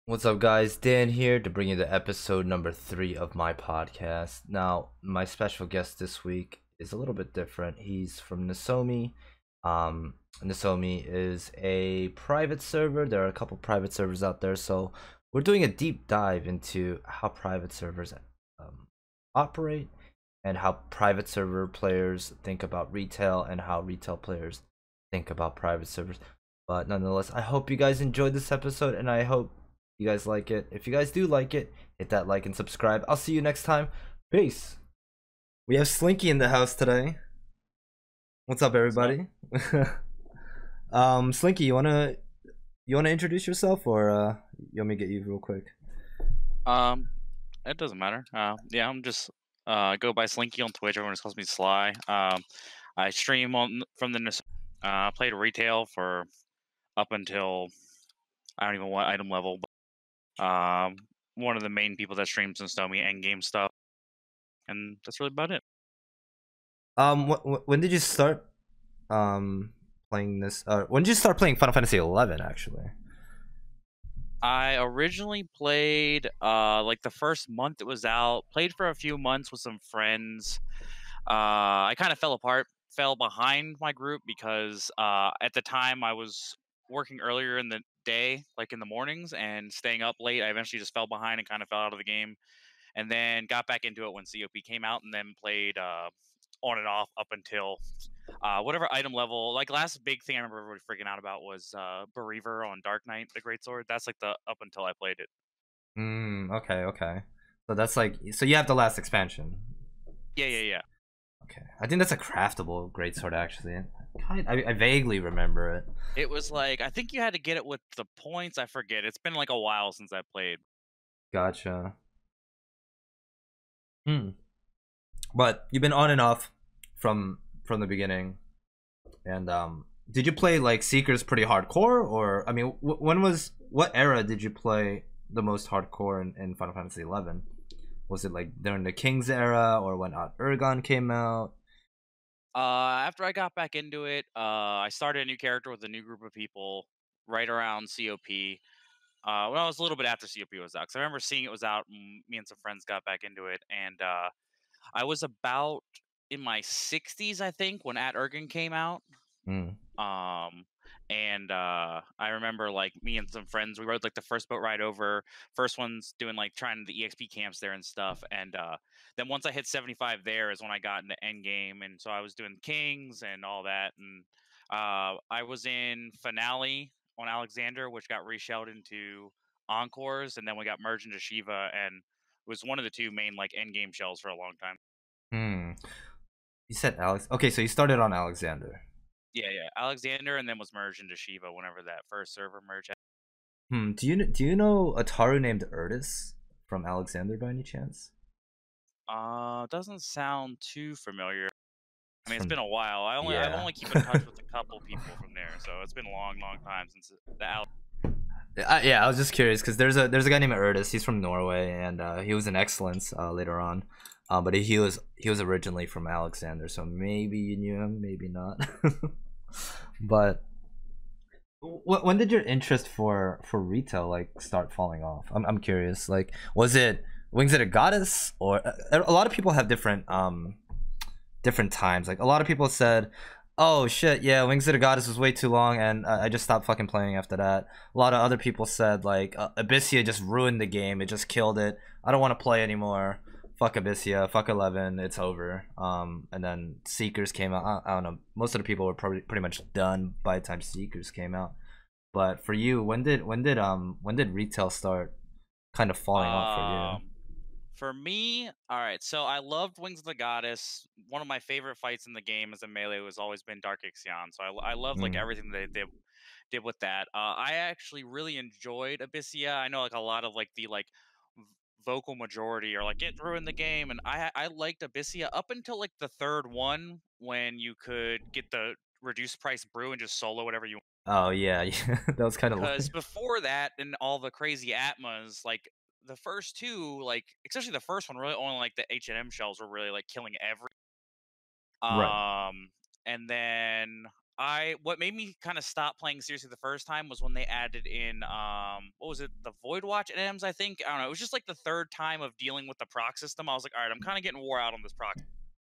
What's up, guys? Dan here to bring you the episode number 3 of my podcast. Now, my special guest this week is a little bit different. He's from Nozomi. Nozomi is a private server. There are a couple private servers out there, so we're doing a deep dive into how private servers operate and how private server players think about retail and how retail players think about private servers. But nonetheless, I hope you guys enjoyed this episode, and I hope you guys like it. If you guys do like it, hit that like and subscribe. I'll see you next time. Peace. We have Slynkee in the house today. What's up, everybody? Slynkee, you wanna introduce yourself, or you want me to get you real quick? Um, it doesn't matter. Yeah, I'm just go by Slynkee on Twitch. Everyone just calls me Sly. I stream on from the played retail for up until I don't even know what item level. But, one of the main people that streams and Nozomi end game stuff, and that's really about it. When did you start playing this? When did you start playing Final Fantasy 11? Actually. I originally played like the first month it was out. Played for a few months with some friends. I kind of fell behind my group because at the time I was working earlier in the day, like in the mornings, and staying up late. I eventually just fell behind and kind of fell out of the game, and then got back into it when COP came out, and then played on and off up until whatever item level. Like last big thing I remember everybody freaking out about was Bereaver on Dark Knight, the Great Sword. That's like the up until I played it. Okay, okay. So that's like, so you have the last expansion. Yeah. Okay, I think that's a craftable greatsword actually. I vaguely remember it. It was like I think you had to get it with the points. I forget. It's been like a while since I played. Gotcha. Hmm. But you've been on and off from the beginning, and did you play like Seekers pretty hardcore, or I mean, what era did you play the most hardcore in Final Fantasy 11? Was it like during the King's era, or when Urgon came out? After I got back into it, I started a new character with a new group of people right around COP. When I was a little bit after COP was out, because I remember seeing it was out, and me and some friends got back into it, and I was about in my 60s, I think, when At Urgen came out. Hmm. Um, and I remember like me and some friends, we rode like the first boat ride over. First one's doing like trying the EXP camps there and stuff. And then once I hit 75 there is when I got into end game, and so I was doing Kings and all that. And I was in Finale on Alexander, which got reshelled into Encores, and then we got merged into Shiva, and it was one of the two main like end game shells for a long time. Hmm. You said Alex. Okay, so you started on Alexander. Yeah, Alexander, and then was merged into Shiva whenever that first server merge. Do you know Ataru named Ertis from Alexander by any chance? Doesn't sound too familiar. I It's mean, it's from been a while. I've yeah. only keep in touch with a couple people from there, so it's been a long, long time since the Alex. Yeah, I was just curious because there's a guy named Ertis. He's from Norway, and he was in Excellence later on, but he was originally from Alexander, so maybe you knew him, maybe not. But when did your interest for retail like start falling off? I'm curious. Like, was it Wings of the Goddess, or a lot of people have different times. Like a lot of people said, "Oh shit, yeah, Wings of the Goddess was way too long," and I just stopped fucking playing after that. A lot of other people said like Abyssia just ruined the game. It just killed it. I don't want to play anymore. Fuck Abyssia. Fuck 11. It's over. And then Seekers came out. I don't know. Most of the people were probably pretty much done by the time Seekers came out. But for you, when did retail start kind of falling off for you? For me, all right. So I loved Wings of the Goddess. One of my favorite fights in the game as a melee has always been Dark Ixion. So I loved like Mm. everything they did with that. I actually really enjoyed Abyssia. I know like a lot of like the like vocal majority are like it ruined the game, and I liked Abyssia up until like the third one when you could get the reduced price brew and just solo whatever you. Oh yeah, yeah. That was kind of Because before that and all the crazy Atmas, like the first two, like especially the first one, really only like the H&M shells were really like killing every. right. Um, and then what made me kind of stop playing seriously the first time was when they added in what was it, the Void Watch items, I think. I don't know. It was just like the third time of dealing with the proc system. I was like, all right, I'm kind of getting wore out on this proc.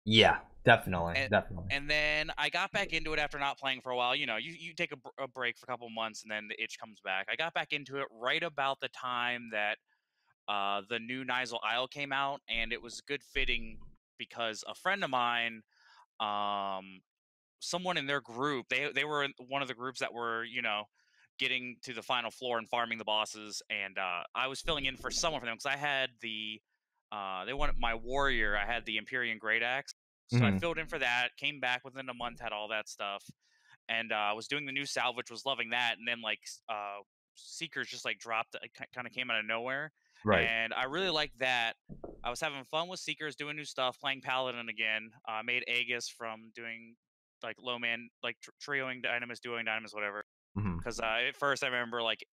Yeah, definitely, And definitely. and then I got back into it after not playing for a while. You know, you take a break for a couple months and then the itch comes back. I got back into it right about the time that the new Nigel Isle came out, and it was good fitting because a friend of mine, um, someone in their group, they were in one of the groups that were, you know, getting to the final floor and farming the bosses, and I was filling in for someone for them because I had the they wanted my warrior. I had the Empyrean Great Axe, so I Hmm. filled in for that. Came back within a month, had all that stuff, and was doing the new salvage, was loving that, and then like Seekers just like dropped, kind of came out of nowhere, Right. and I really liked that. I was having fun with Seekers, doing new stuff, playing Paladin again. Made Aegis from doing like low man, like trioing dynamis, duoing dynamis, whatever. Hmm. Because at first I remember like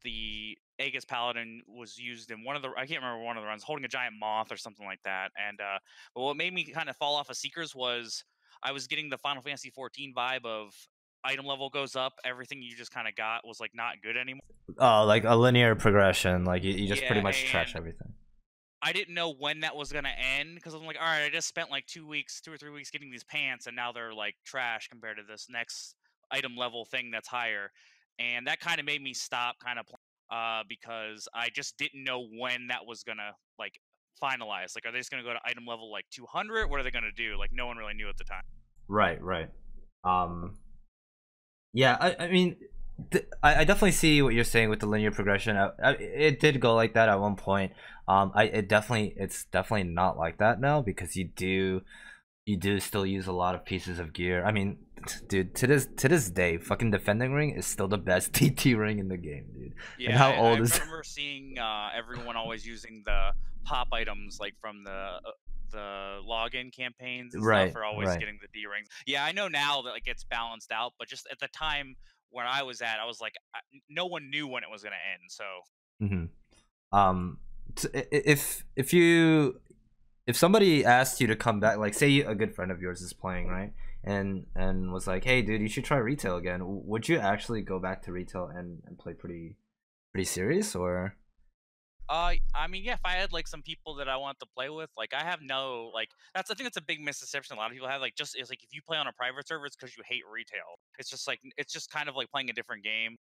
the Aegis Paladin was used in one of the, I can't remember one of the runs, holding a giant moth or something like that. And but what made me kind of fall off of Seekers was I was getting the Final Fantasy 14 vibe of item level goes up, everything you just kind of got was like not good anymore. Oh, like a linear progression. Like you just pretty Yeah, much trash and everything. I didn't know when that was gonna end because I'm like, all right, I just spent like 2 weeks, 2 or 3 weeks getting these pants, and now they're like trash compared to this next item level thing that's higher, and that kind of made me stop kind of because I just didn't know when that was gonna like finalize. Like, are they just gonna go to item level like 200? What are they gonna do? Like, no one really knew at the time. Right, right. Um, yeah, I mean, I definitely see what you're saying with the linear progression. It did go like that at one point. It's definitely not like that now because you do still use a lot of pieces of gear. I mean, dude, to this day, fucking defending ring is still the best TT ring in the game, dude. And Yeah, how I old is? remember seeing everyone always using the pop items like from the login campaigns and stuff Right, are always right. getting the D rings. Yeah, I know now that like it's balanced out, but just at the time where I was at, I was like, no one knew when it was gonna end. So Hmm. Um, if you if somebody asked you to come back, like say a good friend of yours is playing, right, and was like, hey, dude, you should try retail again, would you actually go back to retail and play pretty serious or? I mean, yeah, if I had like some people that I want to play with, like I have no like that's I think that's a big misconception a lot of people have. Like just it's like if you play on a private server, it's because you hate retail. It's just like it's just kind of like playing a different game.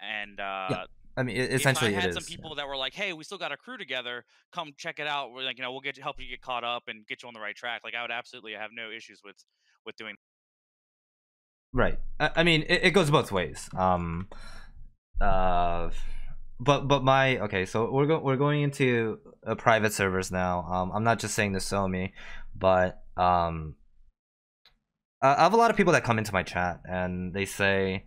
And Yeah, I mean, if I essentially it had some is. Yeah. people that were like, "Hey, we still got a crew together. Come check it out. We're like, you know, we'll get help you get caught up and get you on the right track." Like, I would absolutely have no issues with doing. Right. I mean, it goes both ways. Uh, but my okay, so we're going into private servers now. I'm not just saying this so me, but I have a lot of people that come into my chat and they say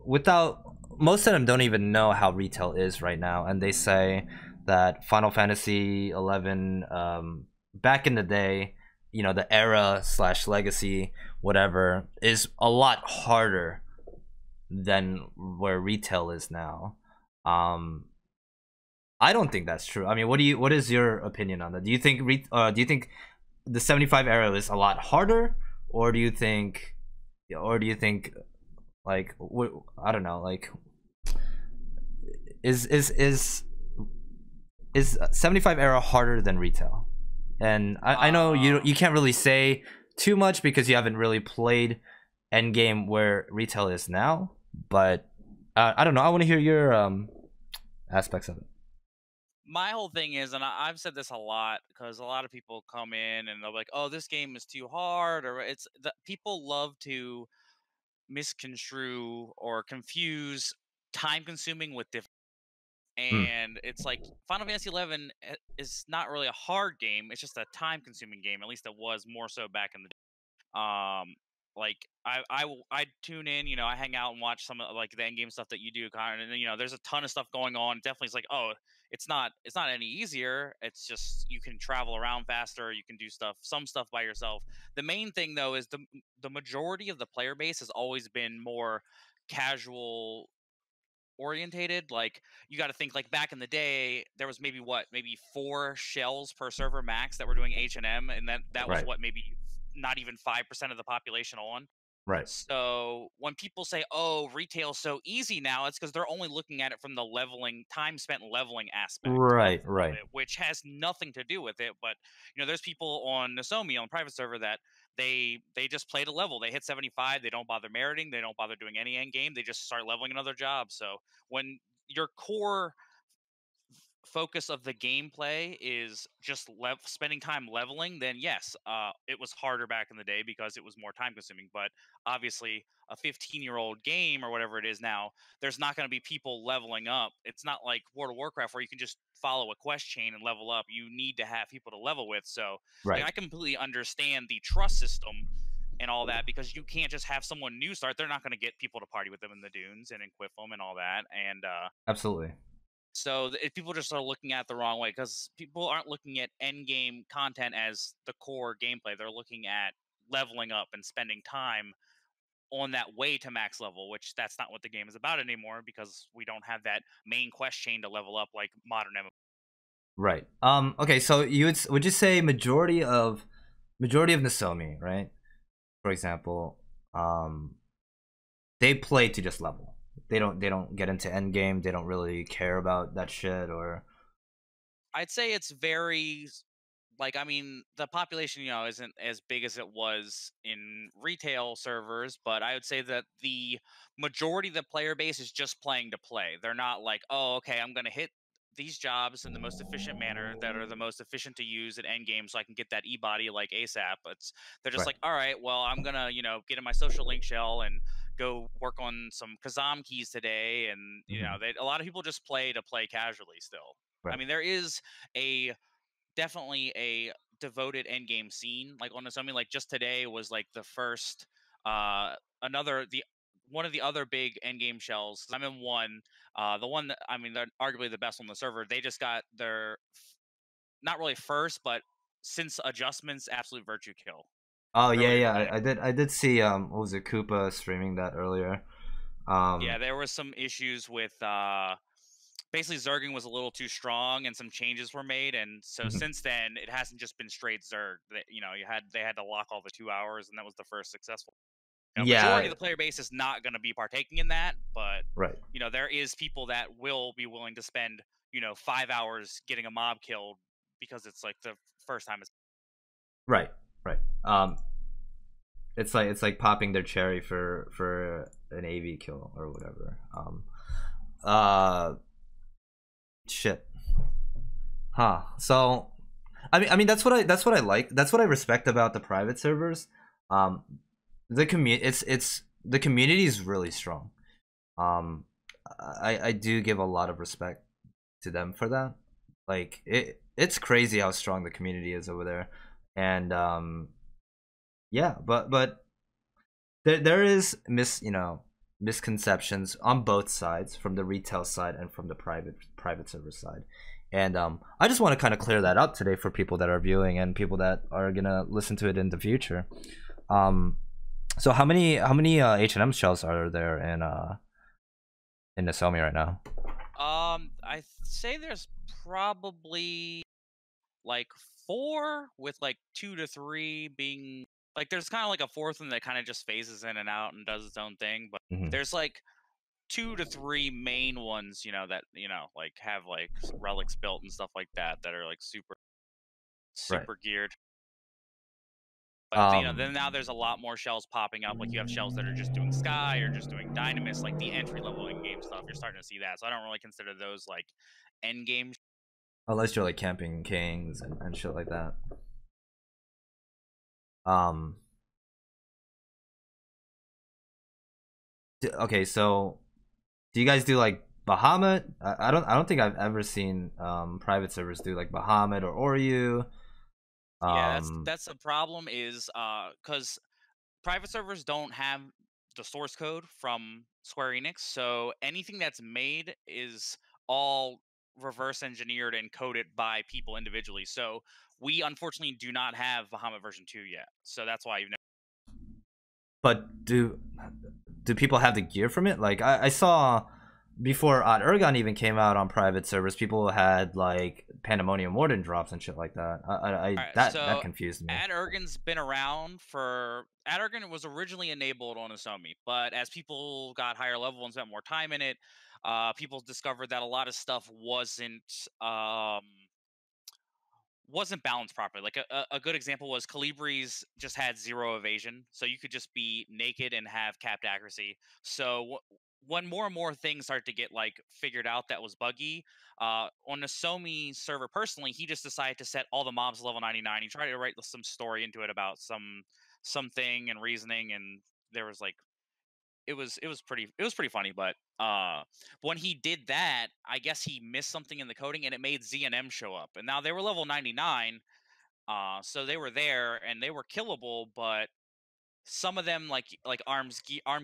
without most of them don't even know how retail is right now, and they say that Final Fantasy 11 back in the day, you know, the era slash legacy whatever is a lot harder than where retail is now. um I don't think that's true. I mean, what is your opinion on that? Do you think the 75 era is a lot harder, or do you think like what, I don't know, like is is is is 75 era harder than retail? And I know you Um, can't really say too much because you haven't really played endgame where retail is now, but I don't know, I want to hear your aspects of it. my whole thing is, and I've said this a lot because a lot of people come in and they're like, "Oh, this game is too hard," or it's the people love to misconstrue or confuse time consuming with different. Mm, And it's like Final Fantasy 11 is not really a hard game. It's just a time consuming game. At least it was more so back in the like I tune in, you know, I hang out and watch some of like the end game stuff that you do, Connor, and then, you know, there's a ton of stuff going on. Definitely it's like, oh, it's not any easier. It's just you can travel around faster, you can do some stuff by yourself. The main thing though is the majority of the player base has always been more casual orientated. Like, you got to think like back in the day there was maybe four shells per server max that were doing H&M, and that was right. what, maybe not even 5% of the population on. Right. So when people say, "Oh, retail's so easy now," it's because they're only looking at it from the leveling time spent leveling aspect Right. of Right. it, which has nothing to do with it. But there's people on Nozomi on private server that they just play to level. They hit 75. They don't bother meriting. They don't bother doing any end game. They just start leveling another job. So when your core focus of the gameplay is just spending time leveling, then yes, it was harder back in the day because it was more time consuming. But obviously, a 15-year-old game or whatever it is now, there's not going to be people leveling up. It's not like World of Warcraft where you can just follow a quest chain and level up. You need to have people to level with. So, like, Right. I completely understand the trust system and all that because you can't just have someone new start. They're not going to get people to party with them in the dunes and equip them and all that. And Absolutely. so if people just are looking at it the wrong way because people aren't looking at end game content as the core gameplay. They're looking at leveling up and spending time on that way to max level, which that's not what the game is about anymore because we don't have that main quest chain to level up like modern MMO. Right. Okay. So would you say majority of Nasomi, right? For example, they play to just level. They don't get into end game. They don't really care about that shit or I'd say it's very like I mean the population isn't as big as it was in retail servers, but I would say that the majority of the player base is just playing to play. They're not like, oh, okay, I'm going to hit these jobs in the most efficient manner that are the most efficient to use at end game so I can get that e-body like ASAP. They're just right. like, all right, well, I'm going to get in my social link shell and go work on some Kazam keys today. And Hmm. a lot of people just play to play casually still. I Right. mean, there is a definitely a devoted end game scene like on Nozomi. Like just today was like the first another the one of the other big end game shells. 'Cause I'm in one, the one that I mean they're arguably the best on the server. They just got their not really first, but since adjustments, absolute virtue kill Oh yeah, earlier yeah. today. I did see what was it, Koopa streaming that earlier. Yeah, Um, there was some issues with basically Zerging was a little too strong and some changes were made, and so mhm. since then it hasn't just been straight Zerg. They had to lock all the 2 hours, and that was the first successful. Majority of Yeah. the player base is not going to be partaking in that, but Right. there is people that will be willing to spend 5 hours getting a mob killed because it's like the first time it's. Right. Right. It's like popping their cherry for an AV kill or whatever. Uh, shit. Huh. So, I mean, that's what I like. That's what I respect about the private servers. Um, the community is really strong. Um, I do give a lot of respect to them for that. Like it's crazy how strong the community is over there, and yeah, but there is misconceptions on both sides, from the retail side and from the private server side. And I just want to kind of clear that up today for people that are viewing and people that are gonna listen to it in the future. um so how many H&M shells are there in Nasomi right now? I say there's probably like four, with like 2 to 3 being like there's kind of like a fourth one that kind of just phases in and out and does its own thing, but Hmm. there's like 2 to 3 main ones, that like have like relics built and stuff like that that are like super Right. super geared. But um then now there's a lot more shells popping up. Like you have shells that are just doing Sky or just doing Dynamis, like the entry level in game stuff. You're starting to see that, so I don't really consider those like end game. Unless you're like camping kings and shit like that. um okay, so do you guys do like Bahamut? I don't think I've ever seen private servers do like Bahamut or Oryu. Yeah, um that's the problem is because private servers don't have the source code from Square Enix, so anything that's made is all reverse engineered and coded by people individually. So we unfortunately do not have Bahamut version 2 yet. So that's why you've never. but do people have the gear from it? Like I saw before Odd Ergon even came out on private servers, people had like Pandemonium Warden drops and shit like that. All right, That so confused me. Ad Ergen's been around for. Ad Ergen was originally enabled on Asomi, but as people got higher level and spent more time in it, people discovered that a lot of stuff um, wasn't balanced properly. Like a good example was Calibri's just had zero evasion, so you could just be naked and have capped accuracy. So when more and more things start to get like figured out that was buggy, on the Somi server personally, he just decided to set all the mobs level 99. He tried to write some story into it about something and reasoning, and there was like it was pretty funny, but when he did that, I guess he missed something in the coding and it made Z and M show up. And now they were level 99, so they were there and they were killable, but some of them like arm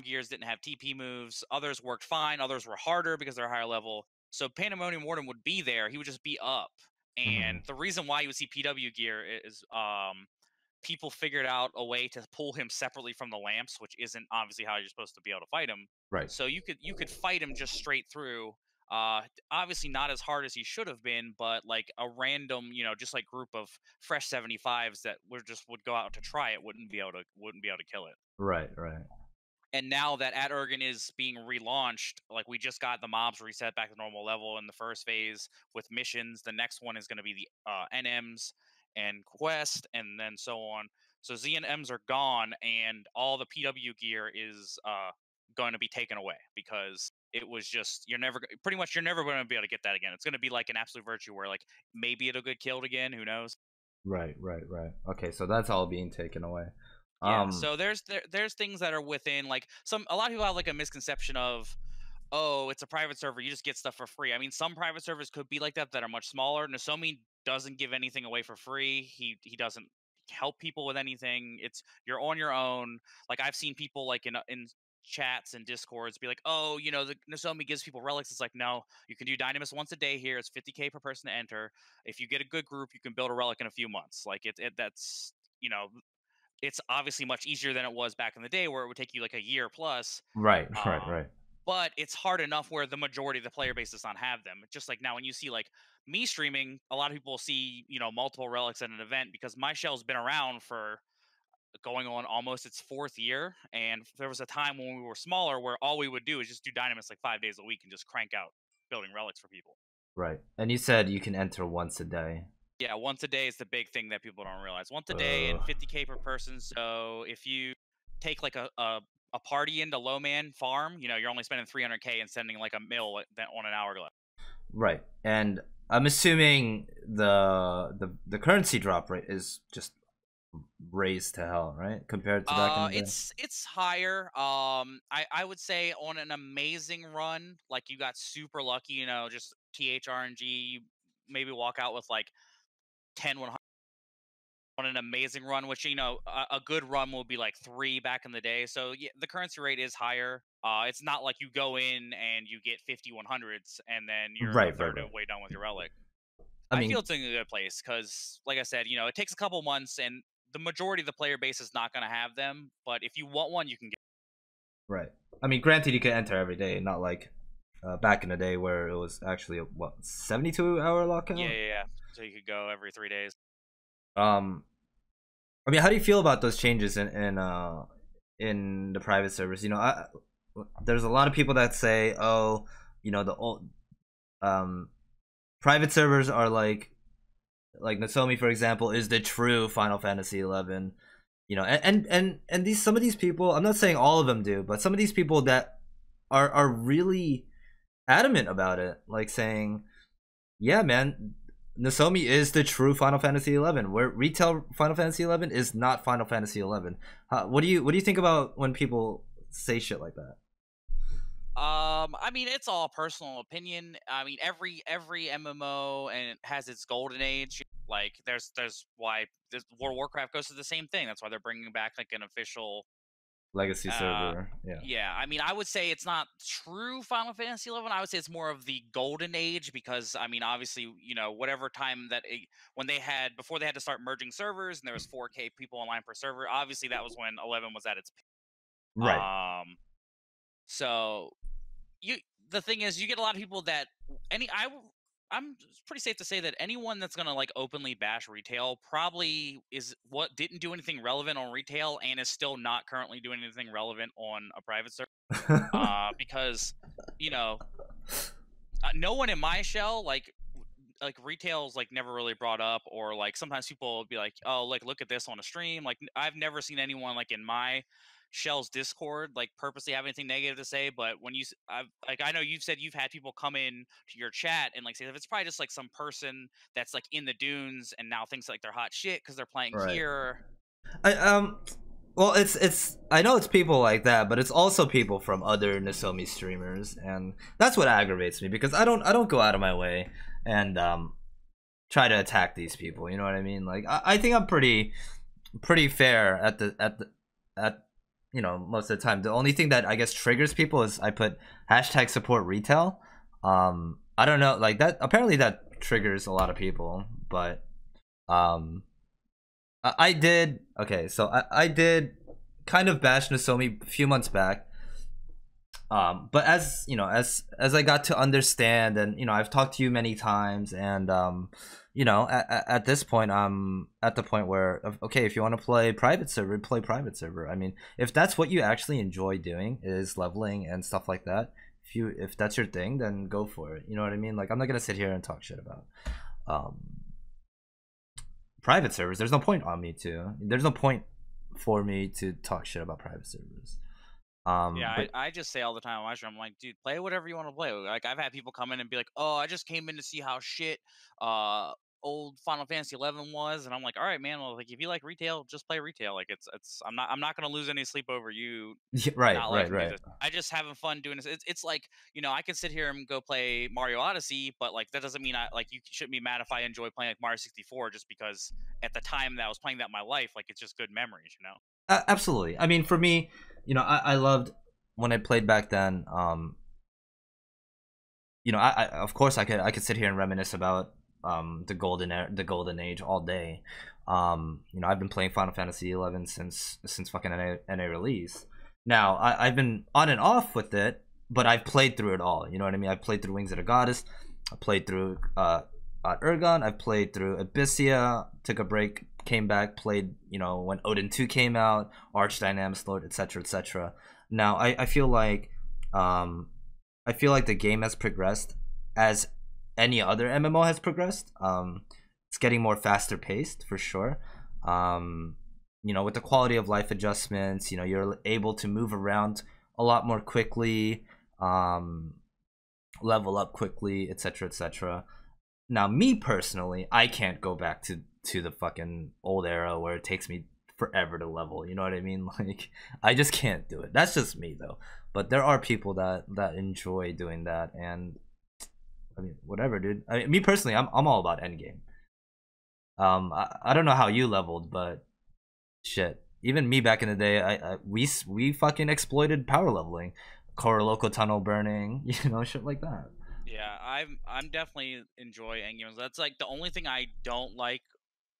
gears didn't have TP moves, others worked fine, others were harder because they're higher level. So Pandemonium Warden would be there, he would just be up. Hmm. And the reason why you would see PW gear is people figured out a way to pull him separately from the lamps, which isn't obviously how you're supposed to be able to fight him. Right. So you could fight him just straight through. Obviously not as hard as he should have been, but like a random, just like group of fresh 75s that would go out to try it wouldn't be able to kill it. Right. Right. And now that At Ergen is being relaunched, like we just got the mobs reset back to normal level in the first phase with missions. The next one is going to be the NMs and quest, and then so on. So Z and M's are gone, and all the PW gear is going to be taken away because it was just you're never going to be able to get that again. It's going to be like an absolute virtue where like maybe it'll get killed again. Who knows? Right. Right. Right. Okay, so that's all being taken away. Yeah, Um. so there's things that are within like a lot of people have like a misconception of, oh, it's a private server, you just get stuff for free. I mean, some private servers could be like that are much smaller. Nozomi doesn't give anything away for free. He doesn't help people with anything. It's you're on your own. Like I've seen people like in chats and discords be like, oh, the Nozomi gives people relics. It's like, no, you can do Dynamis once a day here. It's 50K per person to enter. If you get a good group, you can build a relic in a few months. Like that's you know it's obviously much easier than it was back in the day where it would take you like a year plus. Right. Right. Um, Right. but it's hard enough where the majority of the player base does not have them. Just like now, when you see like me streaming, a lot of people see multiple relics at an event because my shell's been around for going on almost its fourth year, and there was a time when we were smaller where all we would do is just do Dynamis like 5 days a week and just crank out building relics for people. Right. And you said you can enter once a day. Yeah, once a day is the big thing that people don't realize. Once a day Uh. and 50K per person. So if you take like a party into low man farm, you're only spending 300K and sending like a mill on an hourglass. Right. And I'm assuming the currency drop rate is just raised to hell, right? Compared to back in the day. It's higher. I would say on an amazing run, like you got super lucky, just THRNG, you maybe walk out with like 10 100 on an amazing run, which a good run will be like 3 back in the day. So yeah, the currency rate is higher. It's not like you go in and you get 50 100s and then you're a Right. Right. third of Right. the way done with your relic. I I feel mean, it's in a good place because, like I said, it takes a couple months and the majority of the player base is not going to have them. But if you want one, you can get. right. I mean, granted, you can enter every day, not like back in the day where it was actually a 72-hour Yeah, lockout. yeah, yeah. So you could go every 3 days. Um, I mean, how do you feel about those changes in the private servers? There's a lot of people that say, oh, the old um private servers are like Nozomi, for example, is the true Final Fantasy 11. And these some of these people, I'm not saying all of them do, but some of these people that are really adamant about it, like saying, yeah, man, Nozomi is the true Final Fantasy 11. Where retail Final Fantasy 11 is not Final Fantasy 11. What do you think about when people say shit like that? I mean, it's all personal opinion. I mean, every MMO and it has its golden age. Like, there's why World of Warcraft goes to the same thing. That's why they're bringing back like an official. Legacy Uh, server, yeah. yeah. I mean, I would say it's not true Final Fantasy 11. I would say it's more of the golden age because I mean, obviously, whatever time when they had before they had to start merging servers and there was 4K people online per server. Obviously, that was when 11 was at its peak. Right. Um, so the thing is, you get a lot of people that I'm pretty safe to say that anyone that's gonna like openly bash retail probably is what didn't do anything relevant on retail and is still not currently doing anything relevant on a private server. Because you know, no one in my shell like retail's like never really brought up, or like sometimes people will be like, oh, like look at this on a stream. Like I've never seen anyone like in my shell's Discord like purposely have anything negative to say. But when I've like, I know you've said you've had people come in to your chat and like say if it's probably just like some person that's like in the dunes and now thinks like they're hot shit because they're playing Right. here. I well, it's I know it's people like that, but it's also people from other Nozomi streamers, and that's what aggravates me because I don't go out of my way and try to attack these people. You know what I mean? Like I think I'm pretty fair at you know, most of the time. The only thing that I guess triggers people is I put hashtag support retail. I don't know, like that. Apparently that triggers a lot of people, but I did okay. So I did kind of bash Nozomi a few months back. But as you know, as I got to understand, and you know, I've talked to you many times, and you know, at this point, I'm at the point where okay, if you want to play private server, play private server. I mean, if that's what you actually enjoy doing is leveling and stuff like that, if that's your thing, then go for it. You know what I mean? Like I'm not gonna sit here and talk shit about um private servers. There's no point on me to. There's no point for me to talk shit about private servers. Yeah, But I just say all the time on my stream, I'm like, dude, play whatever you want to play. Like I've had people come in and be like, oh, I just came in to see how shit uh old Final Fantasy 11 was, and I'm like, all right, man. Well, like if you like retail, just play retail. Like it's I'm not gonna lose any sleep over you right, not right, liking right. music. I just having fun doing this. It's like I can sit here and go play Mario Odyssey, but like that doesn't mean I like you shouldn't be mad if I enjoy playing like Mario 64 just because at the time that I was playing that in my life, like it's just good memories. Absolutely. I mean, for me, you know, I loved when I played back then. You know, I of course I could sit here and reminisce about the the golden age all day. You know, I've been playing Final Fantasy 11 since fucking NA release. Now I've been on and off with it, but I've played through it all. You know what I mean? I played through Wings of the Goddess. I played through Ergon. I played through Abyssia. Took a break, came back, played. You know, when Odin 2 came out, Arch Dynamics Lord, etc., etc. Now I feel like um I feel like the game has progressed as any other MMO has progressed. It's getting more faster paced for sure. You know, with the quality of life adjustments, you know, you're able to move around a lot more quickly, level up quickly, etc., etc. Now, me personally, I can't go back to the fucking old era where it takes me forever to level. You know what I mean? Like, I just can't do it. That's just me though. But there are people that enjoy doing that, and I mean, whatever, dude. I mean, me personally, I'm all about endgame. I don't know how you leveled, but shit. Even me back in the day, we fucking exploited power leveling, core local tunnel burning, you know, shit like that. Yeah, I'm definitely enjoy endgames. That's like the only thing I don't like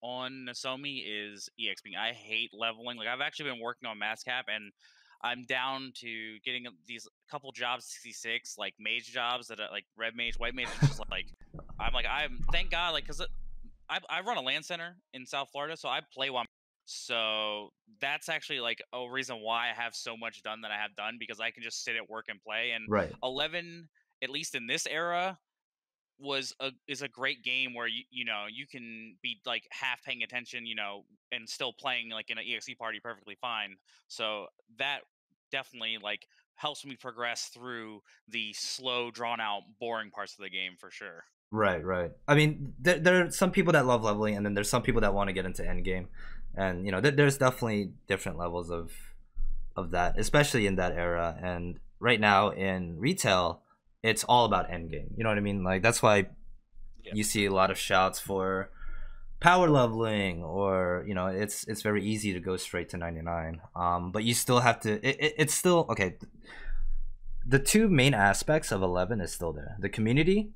on Nozomi is EXP. I hate leveling. Like I've actually been working on mass cap, and I'm down to getting these couple jobs 66 like mage jobs that are like red mage, white mage. It's just like I'm thank God like because I run a LAN center in South Florida, so I play while. So that's actually like a reason why I have so much done that I have done because I can just sit at work and play. And Right. 11, at least in this era, is a great game where you can be like half paying attention, and still playing like in an EXE party perfectly fine. So that definitely like helps me progress through the slow, drawn out, boring parts of the game for sure. Right, right. I mean, there are some people that love leveling, and then there's some people that want to get into endgame, and you know, there's definitely different levels of that, especially in that era. And right now in retail, it's all about endgame. You know what I mean? Like that's why Yeah. you see a lot of shouts for power leveling, or you know, it's very easy to go straight to 99. But you still have to. It's still okay. The two main aspects of 11 is still there: the community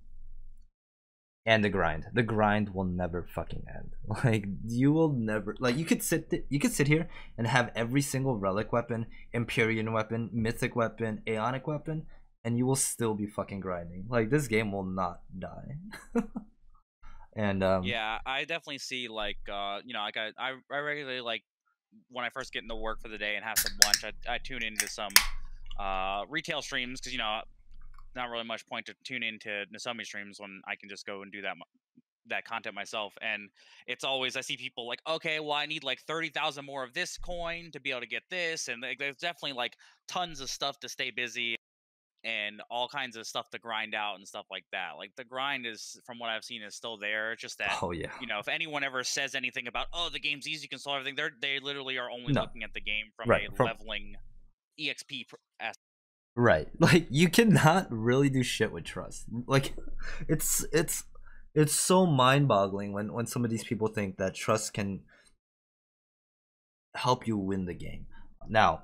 and the grind. The grind will never fucking end. Like you will never, like you could sit here and have every single relic weapon, Empyrean weapon, mythic weapon, Aeonic weapon, and you will still be fucking grinding. Like this game will not die. And Yeah, I definitely see like like I regularly like when I first get into work for the day and have some lunch, I tune into some retail streams because not really much point to tune into Nozomi streams when I can just go and do that content myself. And it's always I see people like, okay, well I need like 30,000 more of this coin to be able to get this, and like, there's definitely like tons of stuff to stay busy and all kinds of stuff to grind out and stuff like that. Like the grind is, from what I've seen, is still there. It's just that oh yeah, if anyone ever says anything about, oh, the game's easy, you can solve everything, they literally are only no, looking at the game from right a from leveling exp aspect. right. Like you cannot really do shit with trust. Like it's it's it's so mind-boggling when some of these people think that trust can help you win the game. Now,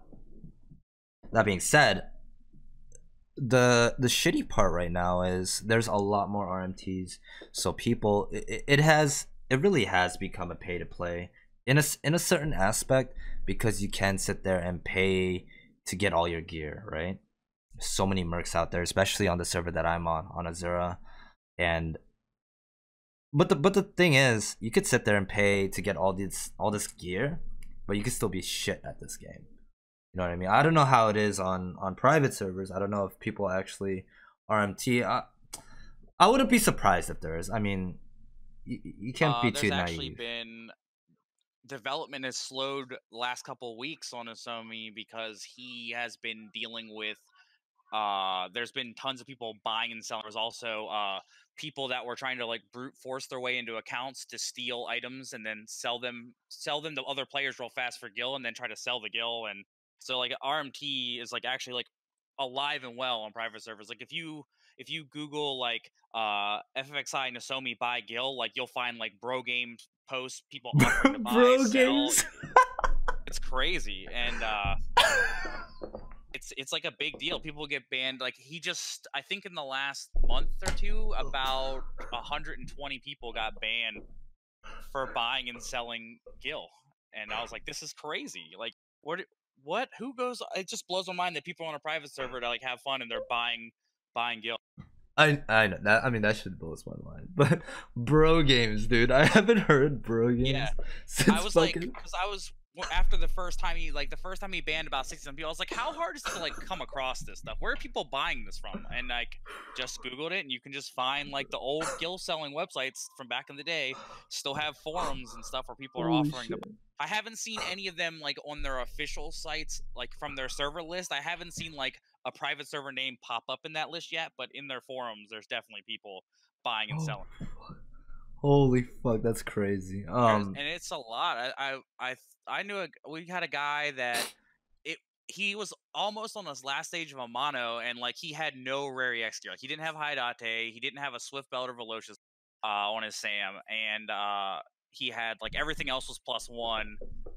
that being said, the shitty part right now is there's a lot more RMTs, so people it really has become a pay to play in a certain aspect, because you can sit there and pay to get all your gear, right? So many mercs out there, especially on the server that I'm on Azura. And but the thing is, you could sit there and pay to get all this gear, but you could still be shit at this game. You know what I mean? I don't know how it is on private servers. I don't know if people actually RMT. I wouldn't be surprised if there is. I mean, you can't be too There's actually naive. been development has slowed the last couple of weeks on Asomi because he has been dealing with there's been tons of people buying and selling. There's also people that were trying to like brute force their way into accounts to steal items and then sell them to other players real fast for gil, and then try to sell the gil. And so like RMT is like actually like alive and well on private servers. Like if you Google like FFXI Nozomi buy gil, like you'll find like bro games posts, people offering to buy, Bro sell. games. It's crazy. And it's like a big deal. People get banned. Like I think in the last month or two, about 120 people got banned for buying and selling gil. And I was like, this is crazy. Like what who goes it just blows my mind that people on a private server to like have fun and they're buying gil. I know that. I mean, that should blows my mind. But bro games, dude, I haven't heard bro Yeah. games I since was like, fucking. because I was after the first time he banned about 60 people, I was like, how hard is it to like come across this stuff? Where are people buying this from? And like, just Googled it, and you can just find like the old gil selling websites from back in the day still have forums and stuff where people are Holy offering to. shit. I haven't seen any of them like on their official sites, like from their server list. I haven't seen like a private server name pop up in that list yet, but in their forums, there's definitely people buying and Oh, selling. holy fuck, that's crazy. And it's a lot. I knew we had a guy that it he was almost on his last stage of a mono, and like he had no rare EX gear. Like he didn't have Haidate, he didn't have a Swift Belt or Velocious on his Sam, and he had like everything else was +1,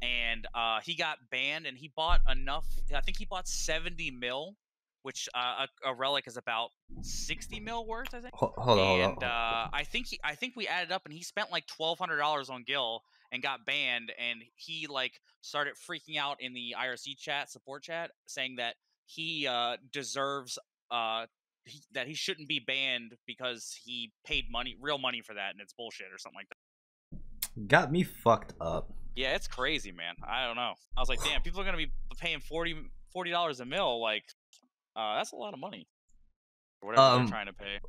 and he got banned, and he bought enough. I think he bought 70 mil, which a relic is about 60 mil worth, I think. And Hold on. I think we added up, and he spent like $1,200 on gil and got banned. And he like started freaking out in the IRC chat, support chat, saying that he deserves that he shouldn't be banned because he paid real money for that, and it's bullshit or something like that. Got me fucked up. Yeah, it's crazy, man. I don't know. I was like, damn, people are gonna be paying $40 a mil. Like, that's a lot of money. Or whatever they're trying to pay.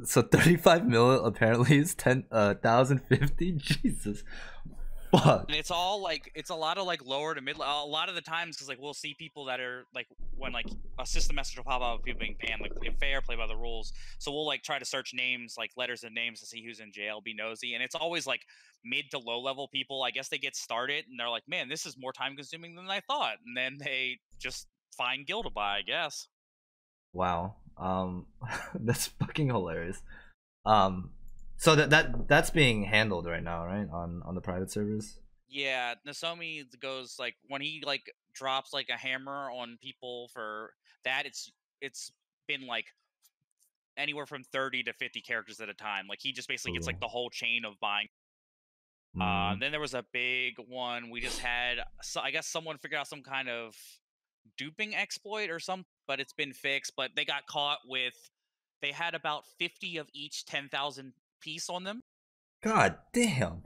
So 35 mil apparently is 10,050. Jesus, fuck. And it's all like it's a lot of like lower to mid. A lot of the times, because like we'll see people that are like when like a system message will pop up with people being banned, like play fair, play by the rules. So we'll like try to search names, like letters and names, to see who's in jail, be nosy, and it's always like mid to low level people. I guess they get started and they're like, man, this is more time consuming than I thought, and then they just find gil to buy, I guess. Wow. That's fucking hilarious. Um, so that's being handled right now, right? On the private servers. Yeah, Nozomi goes like when he like drops like a hammer on people for that, it's been like anywhere from 30 to 50 characters at a time. Like he just basically gets Ooh. like the whole chain of buying. Mm. Then there was a big one we just had. So I guess someone figured out some kind of duping exploit or some, but it's been fixed. But they got caught with, they had about 50 of each 10,000 piece on them. God damn.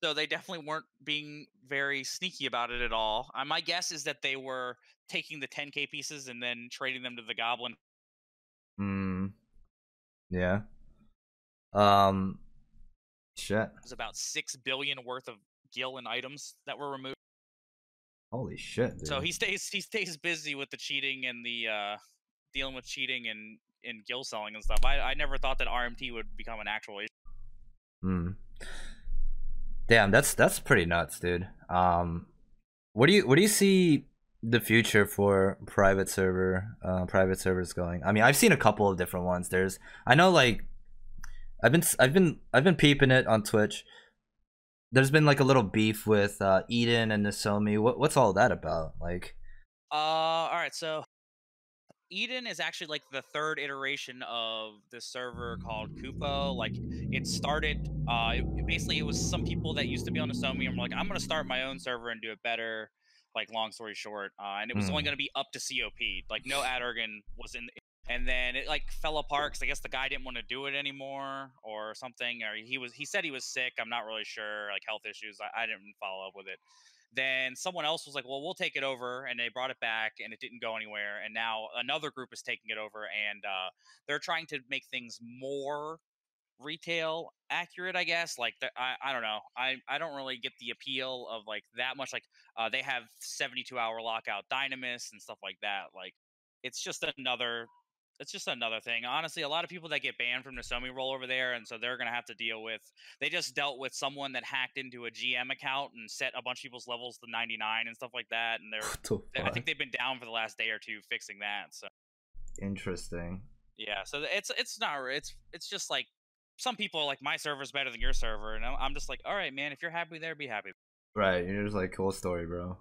So they definitely weren't being very sneaky about it at all. My guess is that they were taking the 10K pieces and then trading them to the goblin. Hmm. Yeah. Um. Shit. It was about 6 billion worth of gil and items that were removed. Holy shit, So dude. he stays busy with the cheating and the dealing with cheating and gil selling and stuff. I never thought that RMT would become an actual issue. Hmm. Damn, that's pretty nuts, dude. What do you see the future for private servers going? I mean, I've seen a couple of different ones. I know, like, I've been peeping it on Twitch. There's been like a little beef with Eden and Nasomi. What's all that about? Like, All right, so Eden is actually like the third iteration of this server called Kupo. Like it started, basically it was some people that used to be on Asomi and were like, I'm gonna start my own server and do it better. Like long story short, and it was only mm, gonna be up to COP. Like no Adorgan was in, and then it like fell apart because I guess the guy didn't want to do it anymore or something, or he said he was sick. I'm not really sure, like health issues. I didn't follow up with it. Then someone else was like, well, we'll take it over, and they brought it back and it didn't go anywhere, and now another group is taking it over, and they're trying to make things more retail accurate, I guess. Like I don't know, I don't really get the appeal of like that much. Like they have 72-hour lockout dynamis and stuff like that. Like it's just another, thing. Honestly, a lot of people that get banned from the Somi roll over there, and so they're gonna have to deal with. They just dealt with someone that hacked into a GM account and set a bunch of people's levels to 99 and stuff like that. And what the I fuck? think they've been down for the last day or two fixing that. So Interesting. yeah, so it's not, it's just like some people are like, my server's better than your server, and I'm just like, all right, man, if you're happy there, be happy. Right. You're just like, cool story, bro.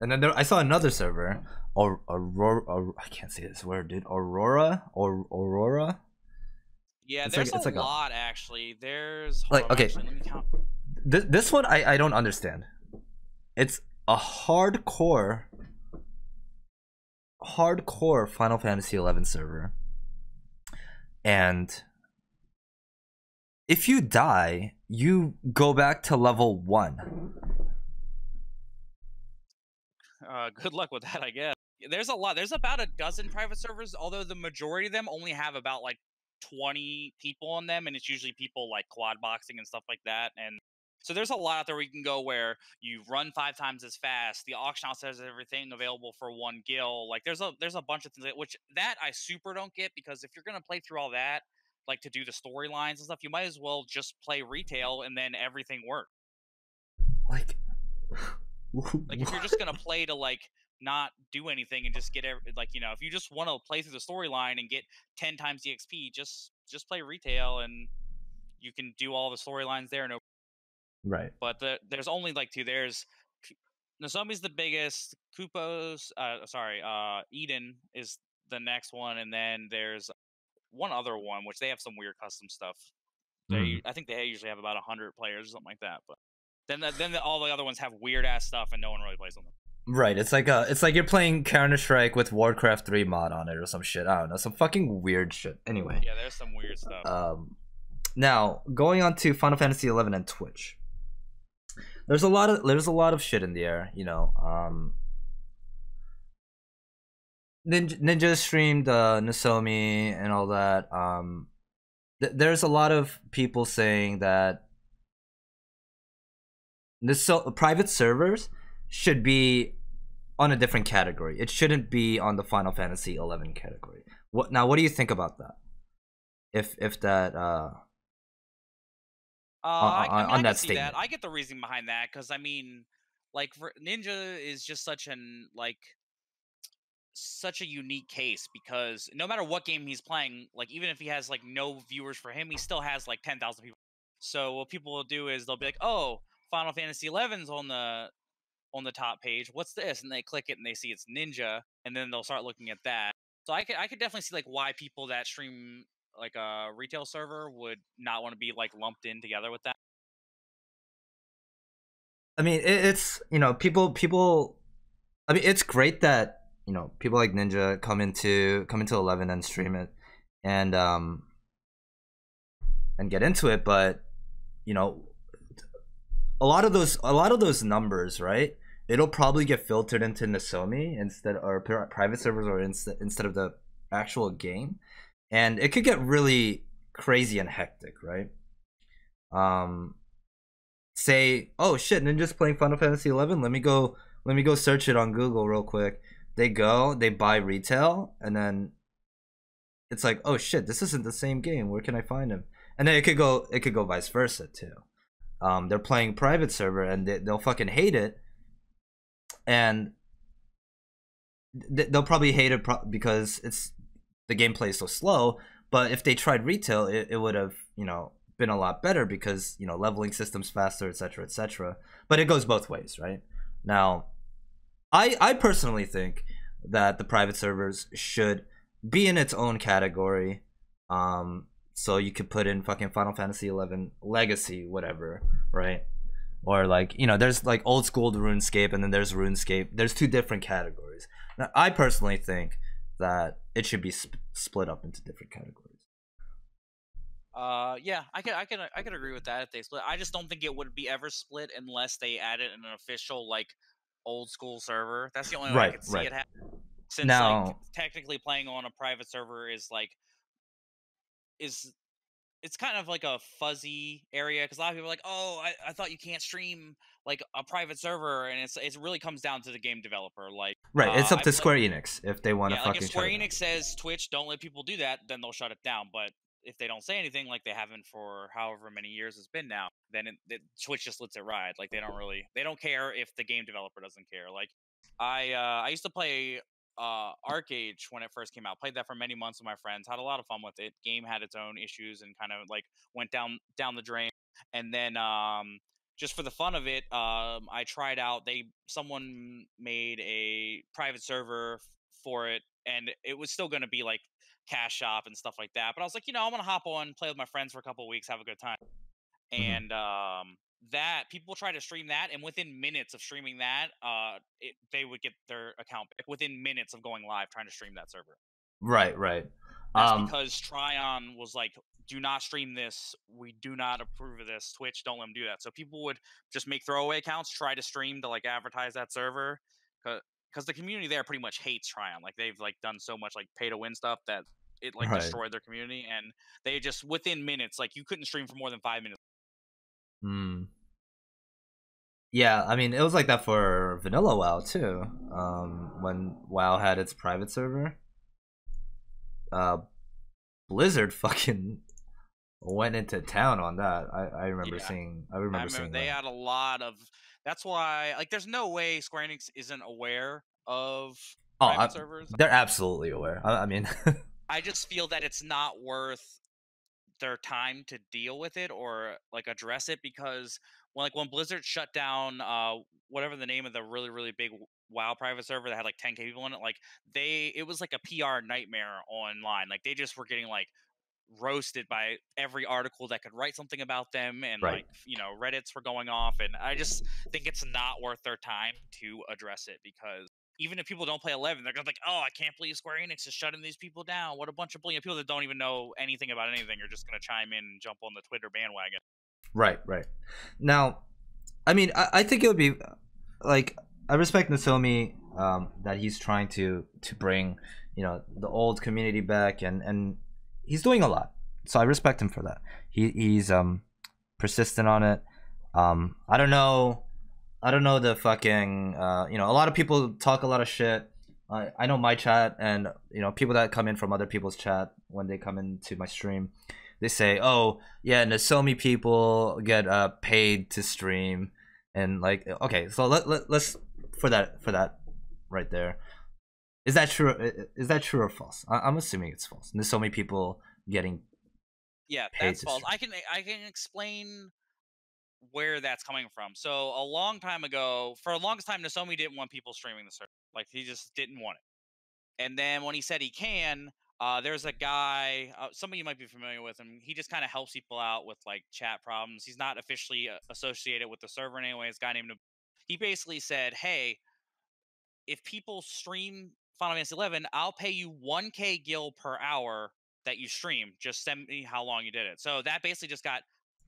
And then I saw another server, or Aurora. I can't say this word, dude. Aurora. Yeah, It's like there's a it's like a lot actually. There's, hold like up, okay. actually, let me count. This one I don't understand. It's a hardcore Final Fantasy 11 server, and if you die, you go back to level 1. Good luck with that, I guess. There's a lot. There's about a dozen private servers, although the majority of them only have about like 20 people on them, and it's usually people like quad boxing and stuff like that. And so there's a lot out there where you can go where you run 5 times as fast. The auction house has everything available for 1 gil. Like there's a bunch of things which that I super don't get, because if you're gonna play through all that, like to do the storylines and stuff, you might as well just play retail and then everything works. Like, Like if you're just gonna play to like not do anything and just get like, if you just want to play through the storyline and get 10 times the XP, just play retail and you can do all the storylines there. No, right. but there's only like two. There's Nozomi's the biggest. Kupo's, Eden is the next one, and then there's one other one which they have some weird custom stuff. Mm. I think they usually have about 100 players or something like that. But then all the other ones have weird ass stuff and no one really plays on them. Right. It's like you're playing Counter Strike with Warcraft 3 mod on it or some shit. I don't know, some fucking weird shit. Anyway. Yeah, there's some weird stuff. Now going on to Final Fantasy 11 and Twitch. There's a lot of shit in the air. Ninja streamed Nasomi and all that. There's a lot of people saying that private servers should be on a different category. It shouldn't be on the Final Fantasy 11 category. What do you think about that? If that I on can that see that. statement. I get the reason behind that, because I mean, like Ninja is just such a unique case, because no matter what game he's playing, like even if he has like no viewers for him, he still has like 10,000 people. So what people will do is they'll be like, "Oh, Final Fantasy 11's on the top page. What's this?" And they click it and they see it's Ninja, and then they'll start looking at that. So I could definitely see like why people that stream like a retail server would not want to be like lumped in together with that. I mean, it's people I mean, it's great that people like Ninja come into 11 and stream it, and get into it. But you know, a lot of those numbers, right? It'll probably get filtered into Nozomi instead, or private servers, or instead of the actual game, and it could get really crazy and hectic, right? Um, Say, oh shit, Ninja's playing Final Fantasy 11. Let me go search it on Google real quick. They buy retail, and then it's like, oh shit, this isn't the same game. Where can I find him? And then it could go vice versa too. They're playing private server, and they'll fucking hate it, and they'll probably hate it because the gameplay is so slow. But if they tried retail, it would have been a lot better, because leveling systems faster, etc., etc. But it goes both ways, right? Now, I personally think that the private servers should be in its own category. So you could put in fucking Final Fantasy 11 Legacy, whatever, right? Or like there's like old school RuneScape, and then there's RuneScape. There's two different categories. Now, I personally think that it should be split up into different categories. Yeah, I can agree with that if they split. I just don't think it would be ever split unless they added an official like old school server. That's the only way I Right, could see right. it happen. Since like Now, technically playing on a private server is like is it's kind of like a fuzzy area because a lot of people are like, oh, I thought you can't stream like a private server, and it really comes down to the game developer. Like, right, it's up I to play, Square Enix if they want to yeah, like if fucking shut Square it down. Enix says Twitch don't let people do that, then they'll shut it down. But if they don't say anything, like they haven't for however many years it's been now, then Twitch just lets it ride. Like they don't care if the game developer doesn't care. Like I used to play Arcade when it first came out. Played that for many months with my friends. Had a lot of fun with it. Game had its own issues and kind of like went down the drain. And then just for the fun of it, I tried out. Someone made a private server for it, and it was still going to be like cash shop and stuff like that. But I was like, I'm gonna hop on, play with my friends for a couple of weeks, have a good time. Hmm. And that people try to stream that, and within minutes of streaming that, they would get their account back within minutes of going live trying to stream that server. Right, right. That's Um, because Tryon was like, do not stream this. We do not approve of this. Twitch, don't let them do that. So people would just make throwaway accounts, try to stream to like advertise that server. Because the community there pretty much hates Tryon. Like they've like done so much like pay to win stuff that it like right. destroyed their community. And they just within minutes, like you couldn't stream for more than 5 minutes. Hmm. Yeah, I mean, it was like that for Vanilla WoW too. When WoW had its private server, uh, Blizzard fucking went into town on that. I remember Yeah. seeing. I I remember remember seeing they that. had a lot of. That's why, like, there's no way Square Enix isn't aware of Oh, private servers. they're absolutely aware. I mean, I just feel that it's not worth their time to deal with it or like address it because when Blizzard shut down whatever the name of the really really big WoW private server that had like 10K people in it, like it was like a PR nightmare online. Like they just were getting like roasted by every article that could write something about them, and right. like Reddits were going off, and I just think it's not worth their time to address it because even if people don't play 11, they're gonna be like, oh, I can't believe Square Enix is shutting these people down. What a bunch of people that don't even know anything about anything are just gonna chime in and jump on the Twitter bandwagon. Right, right. Now, I mean, I think it would be like, I respect Nozomi, that he's trying to bring the old community back, and he's doing a lot. So I respect him for that. He's persistent on it. I don't know. I don't know the fucking a lot of people talk a lot of shit. I know my chat, and people that come in from other people's chat when they come into my stream, they say, "Oh yeah, Nozomi people get paid to stream," and like, okay, so let's for that right there. Is that true? Is that true or false? I'm assuming it's false. Nozomi people getting Yeah, paid that's to false. stream. I can explain where that's coming from. So a long time ago, for the longest time, Nozomi didn't want people streaming the server. Like he just didn't want it. And then when he said he can, there's a guy, some of you might be familiar with him. He just kind of helps people out with like chat problems. He's not officially associated with the server in any way. This guy named. He basically said, "Hey, if people stream Final Fantasy 11, I'll pay you 1K gil per hour that you stream. Just send me how long you did it. So that basically just got,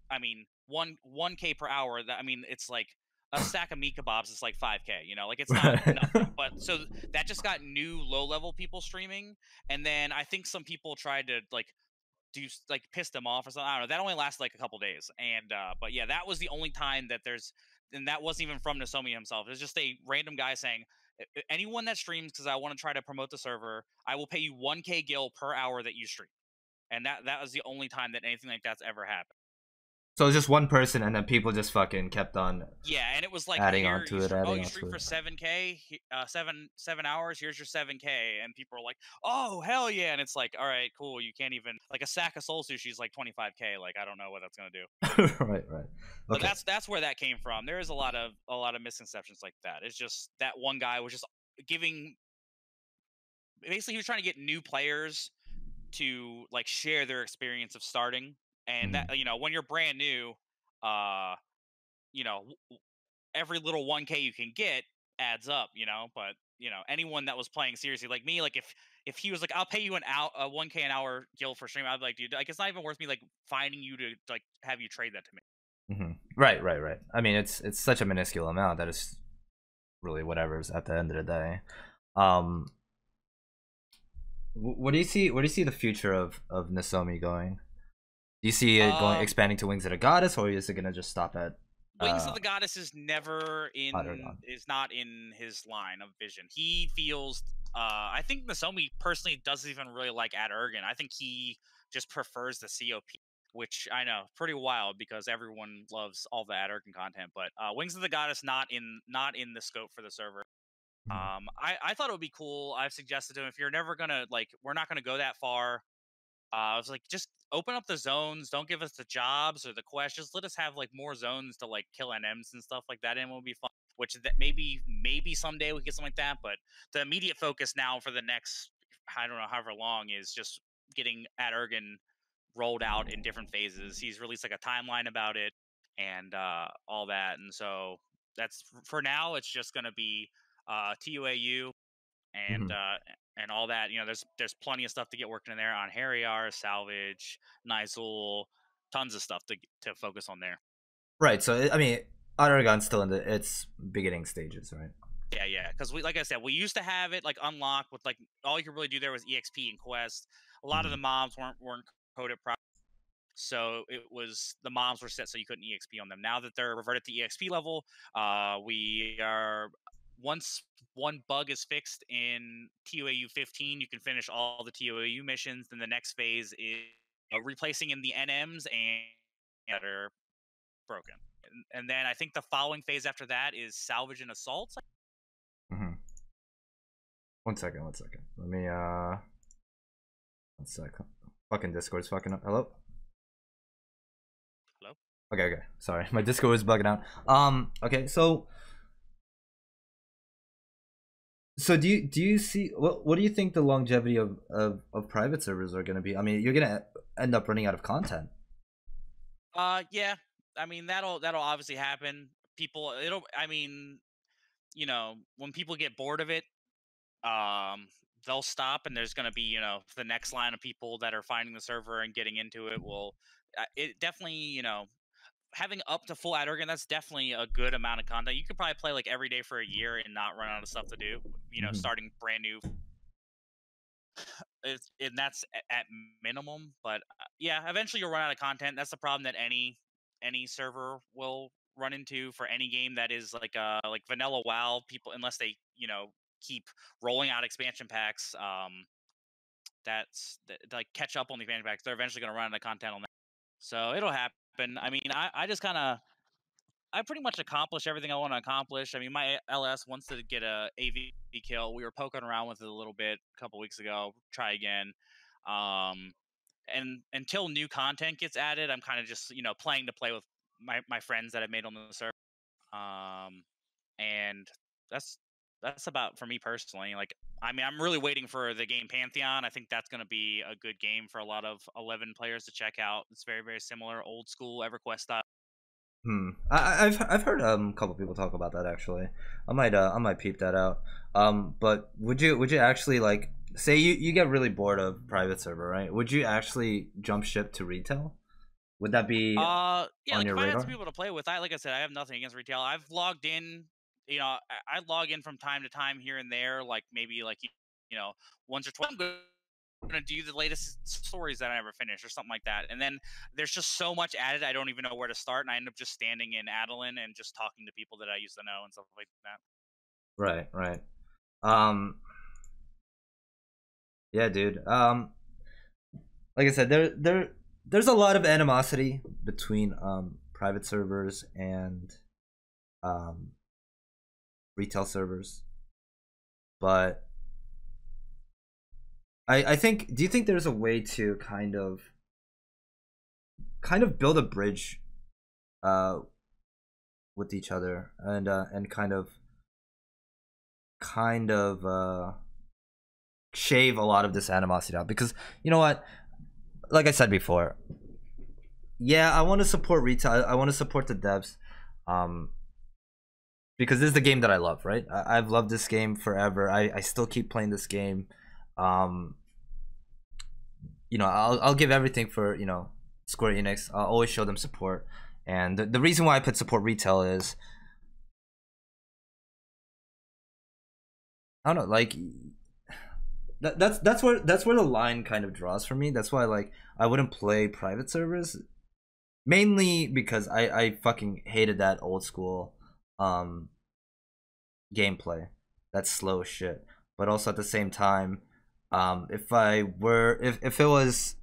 I mean, 1K per hour. That, I mean, it's like a stack of meat kebabs is like 5K. You know, like it's not nothing. But so that just got new low level people streaming, and then I think some people tried to like like piss them off or something. I don't know. That only lasted like a couple days, and but yeah, that was the only time that there's, and that wasn't even from Nozomi himself. It was just a random guy saying, anyone that streams because I want to try to promote the server, I will pay you 1K gil per hour that you stream, and that was the only time that anything like that's ever happened. So it's just one person, and then people just fucking kept on Yeah, and it was like, adding here on to it, adding you on stream to for it. 7K, 7 hours. Here's your 7K, and people are like, oh hell yeah, and it's like, all right, cool. You can't even like a sack of soul sushi is like 25K. Like I don't know what that's gonna do. Right, right. But Okay. that's where that came from. There is a lot of misconceptions like that. It's just that one guy was just giving, basically he was trying to get new players to like share their experience of starting, and Mhm. that, when you're brand new, uh you know every little 1K you can get adds up, but anyone that was playing seriously like me, like if he was like, I'll pay you a 1K an hour guild for stream, I'd be like, dude, like it's not even worth me like finding you to like have you trade that to me. Right, right, right. I mean, it's such a minuscule amount that it's really whatever's at the end of the day. Um, what do you see? What do you see the future of Nozomi going? Do you see it going um expanding to Wings of the Goddess, or is it gonna just stop at Wings of uh the Goddess is never in Aragon? is not in his line of vision. He feels, I think Nozomi personally doesn't even really like Ad Ergen. I think he just prefers the COP, which I know pretty wild because everyone loves all the Ad Ergen content. But Wings of the Goddess not in the scope for the server. Mhm. I thought it would be cool. I've suggested to him, if you're never gonna like, we're not gonna go that far. I was like, just open up the zones. Don't give us the jobs or the quests. Let us have like more zones to like kill NMs and stuff like that, and it will be fun. Which that maybe someday we get something like that. But the immediate focus now for the next, I don't know, however long, is just getting Ad Ergen rolled out in different phases. He's released like a timeline about it and all that, and so that's for now. It's just gonna be TUAU and Mhm. uh and all that. There's plenty of stuff to get working in there on Harrier, Salvage, Nizul, tons of stuff to focus on there. Right. So I mean, Aragon's still in its beginning stages, right? Yeah, because we, like I said, we used to have it like unlocked with like, all you could really do there was EXP and quest. A lot of the Mhm. mobs weren't coded properly, so the mobs were set so you couldn't EXP on them. Now that they're reverted to EXP level, we are, once one bug is fixed in TOAU 15, you can finish all the TOAU missions. Then the next phase is replacing in the NMs and that are broken. And then I think the following phase after that is salvage and assaults. Mhm. One second. One second. Let me one second. Fucking Discord's fucking up. Hello. Hello? Okay. Okay. Sorry, my Discord was bugging out. Okay. So do you see what do you think the longevity of private servers are going to be? I mean, you're going to end up running out of content. Yeah. I mean, that'll obviously happen. I mean, when people get bored of it, um they'll stop, and there's going to be, the next line of people that are finding the server and getting into it will, it definitely, having up to full ad organ, that's definitely a good amount of content. You could probably play like every day for a year and not run out of stuff to do, Mhm. starting brand new. And that's at minimum, but yeah, eventually you'll run out of content. That's the problem that any server will run into for any game that is like vanilla WoW. People, unless they keep rolling out expansion packs, like catch up on the expansion packs, they're eventually going to run out of content on that. So it'll happen. I mean, I just kind of, I pretty much accomplished everything I want to accomplish. I mean, my LS wants to get a AV kill. We were poking around with it a little bit a couple weeks ago. Try again. Um, and until new content gets added, I'm kind of just playing to play with my friends that I've made on the server. Um, and that's that's about for me personally. Like, I mean, I'm really waiting for the game Pantheon. I think that's going to be a good game for a lot of 11 players to check out. It's very, very similar, old school EverQuest style. I've heard a couple people talk about that actually. I might peep that out. But would you actually like say you get really bored of private server, right? Would you actually jump ship to retail? Would that be Yeah, on like your if I had some radar? people to play with, like I said, I have nothing against retail. I've logged in, I log in from time to time here and there, like maybe like once or twice. I'm gonna do the latest stories that I never finished or something like that. And then there's just so much added, I don't even know where to start, and I end up just standing in Adeline and just talking to people that I used to know and stuff like that. Right, right. Um, yeah, dude. Like I said, there's a lot of animosity between private servers and um retail servers, but I think do you think there's a way to kind of build a bridge uh with each other and kind of shave a lot of this animosity out? Because you know what, like I said before, yeah, I want to support retail. I want to support the devs, um, because this is the game that I love. Right, I've loved this game forever. I still keep playing this game. Um, you know, I'll give everything for Square Enix. I'll always show them support. And the reason why I put support retail is I don't know, like that's where the line kind of draws for me. That's why like I wouldn't play private servers, mainly because I fucking hated that old school um gameplay. That's slow as shit. But also at the same time, if it was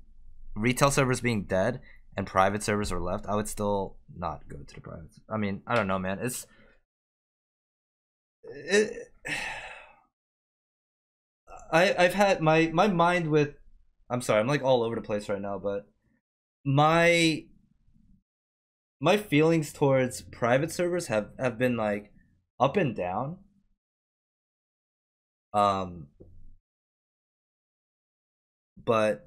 retail servers being dead and private servers were left, I would still not go to the private. I mean, I don't know, man. It, I've had my mind with. I'm sorry, I'm like all over the place right now, but my my feelings towards private servers have been like up and down. Um, but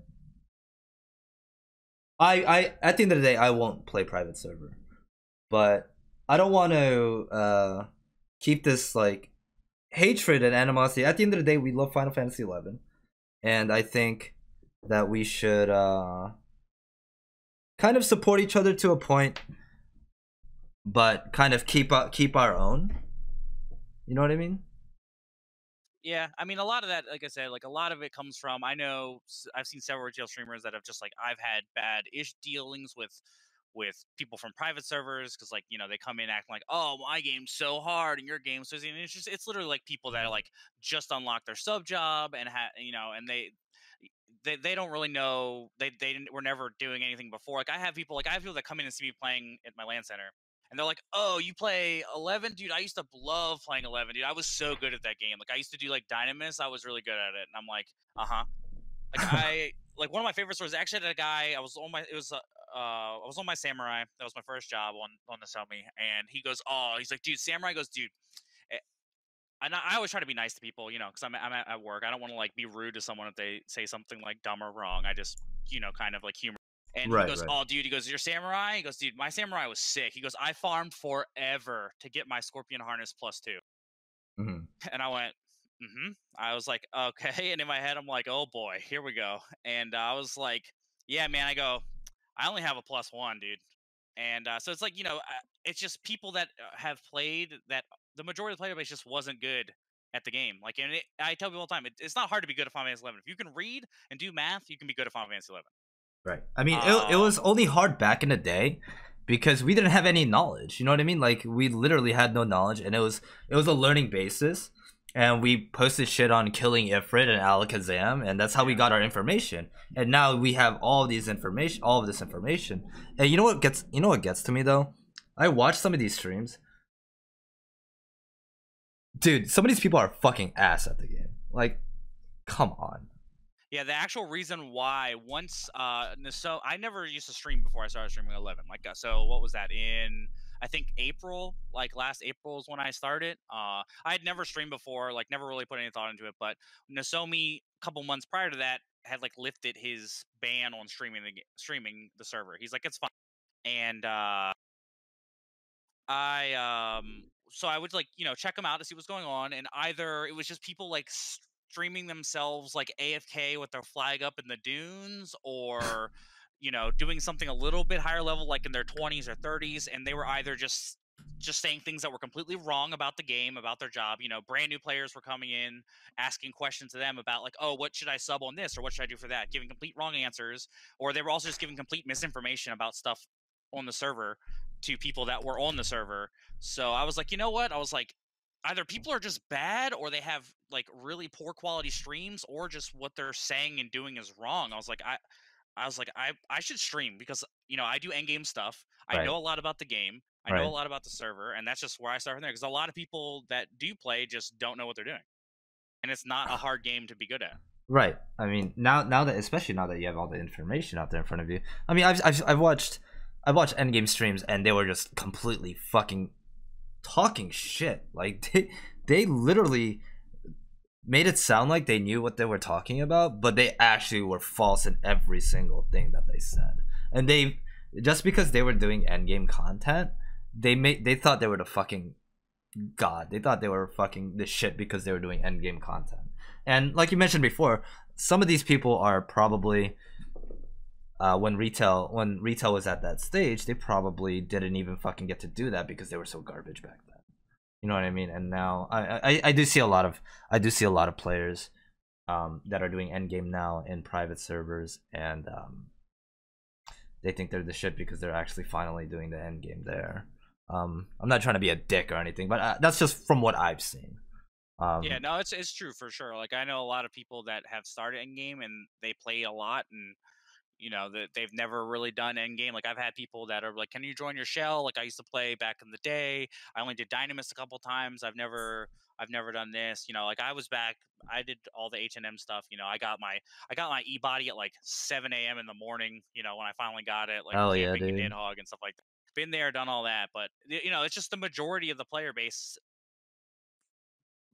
I at the end of the day, I won't play private server. But I don't want to keep this like hatred and animosity. At the end of the day, we love Final Fantasy 11, and I think that we should kind of support each other to a point, but kind of keep our own. You know what I mean? Yeah, I mean, a lot of that, like I said, like a lot of it comes from. I know I've seen several retail streamers that have just like I've had bad ish dealings with people from private servers because like they come in acting like, oh, my game's so hard and your game's so easy. And it's literally like people that like just unlocked their sub job and and they don't really know were never doing anything before. Like I have people that come in and see me playing at my LAN center, and they're like, "Oh, you play 11, dude? I used to love playing 11, dude. I was so good at that game. Like I used to do like Dynamis. I was really good at it." And I'm like, "Uh huh." Like like one of my favorite stories. Actually, had a guy. I was on my Samurai. That was my first job on the Sony, and he goes, "Oh, he's like, dude, Samurai goes, dude." eh, And I always try to be nice to people, because I'm at work. I don't want to like be rude to someone if they say something like dumb or wrong. I just, kind of like humor. And he Right, goes, right. "Oh, dude," he goes, "Your samurai?" He goes, "Dude, my samurai was sick." He goes, "I farmed forever to get my scorpion harness +2." Hmm. And I went, "Mm-hmm." I was like, "Okay." And in my head, I'm like, "Oh boy, here we go." And I was like, "Yeah, man." I go, "I only have a +1, dude." And so it's like it's just people that have played that the majority of the player base just wasn't good at the game. Like, and I tell people all the time, it's not hard to be good at Final Fantasy 11. If you can read and do math, you can be good at Final Fantasy 11. Right. I mean, it Um, was only hard back in the day because we didn't have any knowledge. You know what I mean? Like we literally had no knowledge, and it was a learning basis. And we posted shit on killing Ifrit and Alakazam, and that's how we yeah. got our information. And now we have all of this information. And you know what gets to me though? I watch some of these streams, dude. Some of these people are fucking ass at the game. Like, come on. Yeah, the actual reason why once so I never used to stream before I started streaming 11. Like so what was that in I think April, like last April is when I started. I had never streamed before, like never really put any thought into it, but Nosomi a couple months prior to that had like lifted his ban on streaming the server. He's like it's fine. And So I would like, check them out to see what's going on, and either it was just people like streaming themselves like AFK with their flag up in the dunes, or doing something a little bit higher level, like in their 20s or 30s, and they were either just saying things that were completely wrong about the game, about their job. Brand new players were coming in, asking questions to them about like, oh, what should I sub on this, or what should I do for that, giving complete wrong answers, or they were also just giving complete misinformation about stuff on the server to people that were on the server. So I was like, you know what? I was like, either people are just bad, or they have like really poor quality streams, or just what they're saying and doing is wrong. I should stream because I do end game stuff. I Right. know a lot about the game. I know a Right. lot about the server, and that's just where I start from there. Because a lot of people that do play just don't know what they're doing, and it's not a hard game to be good at. Right. I mean, now that, especially now that you have all the information out there in front of you. I mean, I've watched endgame streams, and they were just completely fucking talking shit. Like they literally made it sound like they knew what they were talking about, but they actually were false in every single thing that they said. And they, just because they were doing endgame content, they thought they were the fucking god. They thought they were fucking the shit because they were doing endgame content. And like you mentioned before, some of these people are probably when retail was at that stage, they probably didn't even fucking get to do that because they were so garbage back then. You know what I mean? And now I do see a lot of players that are doing endgame now in private servers, and they think they're the shit because they're actually finally doing the endgame there. I'm not trying to be a dick or anything, but that's just from what I've seen. Yeah, no, it's true for sure. Like I know a lot of people that have started endgame and they play a lot, and that they've never really done end game. Like I've had people that are like, can you join your shell? Like I used to play back in the day. I only did Dynamis a couple times. I've never done this. Like I was back, I did all the H&M stuff. I got my e-body at like 7 a.m. in the morning, when I finally got it, like Hell yeah, camping in dude. Nidhogg and stuff like that. Been there, done all that, but it's just the majority of the player base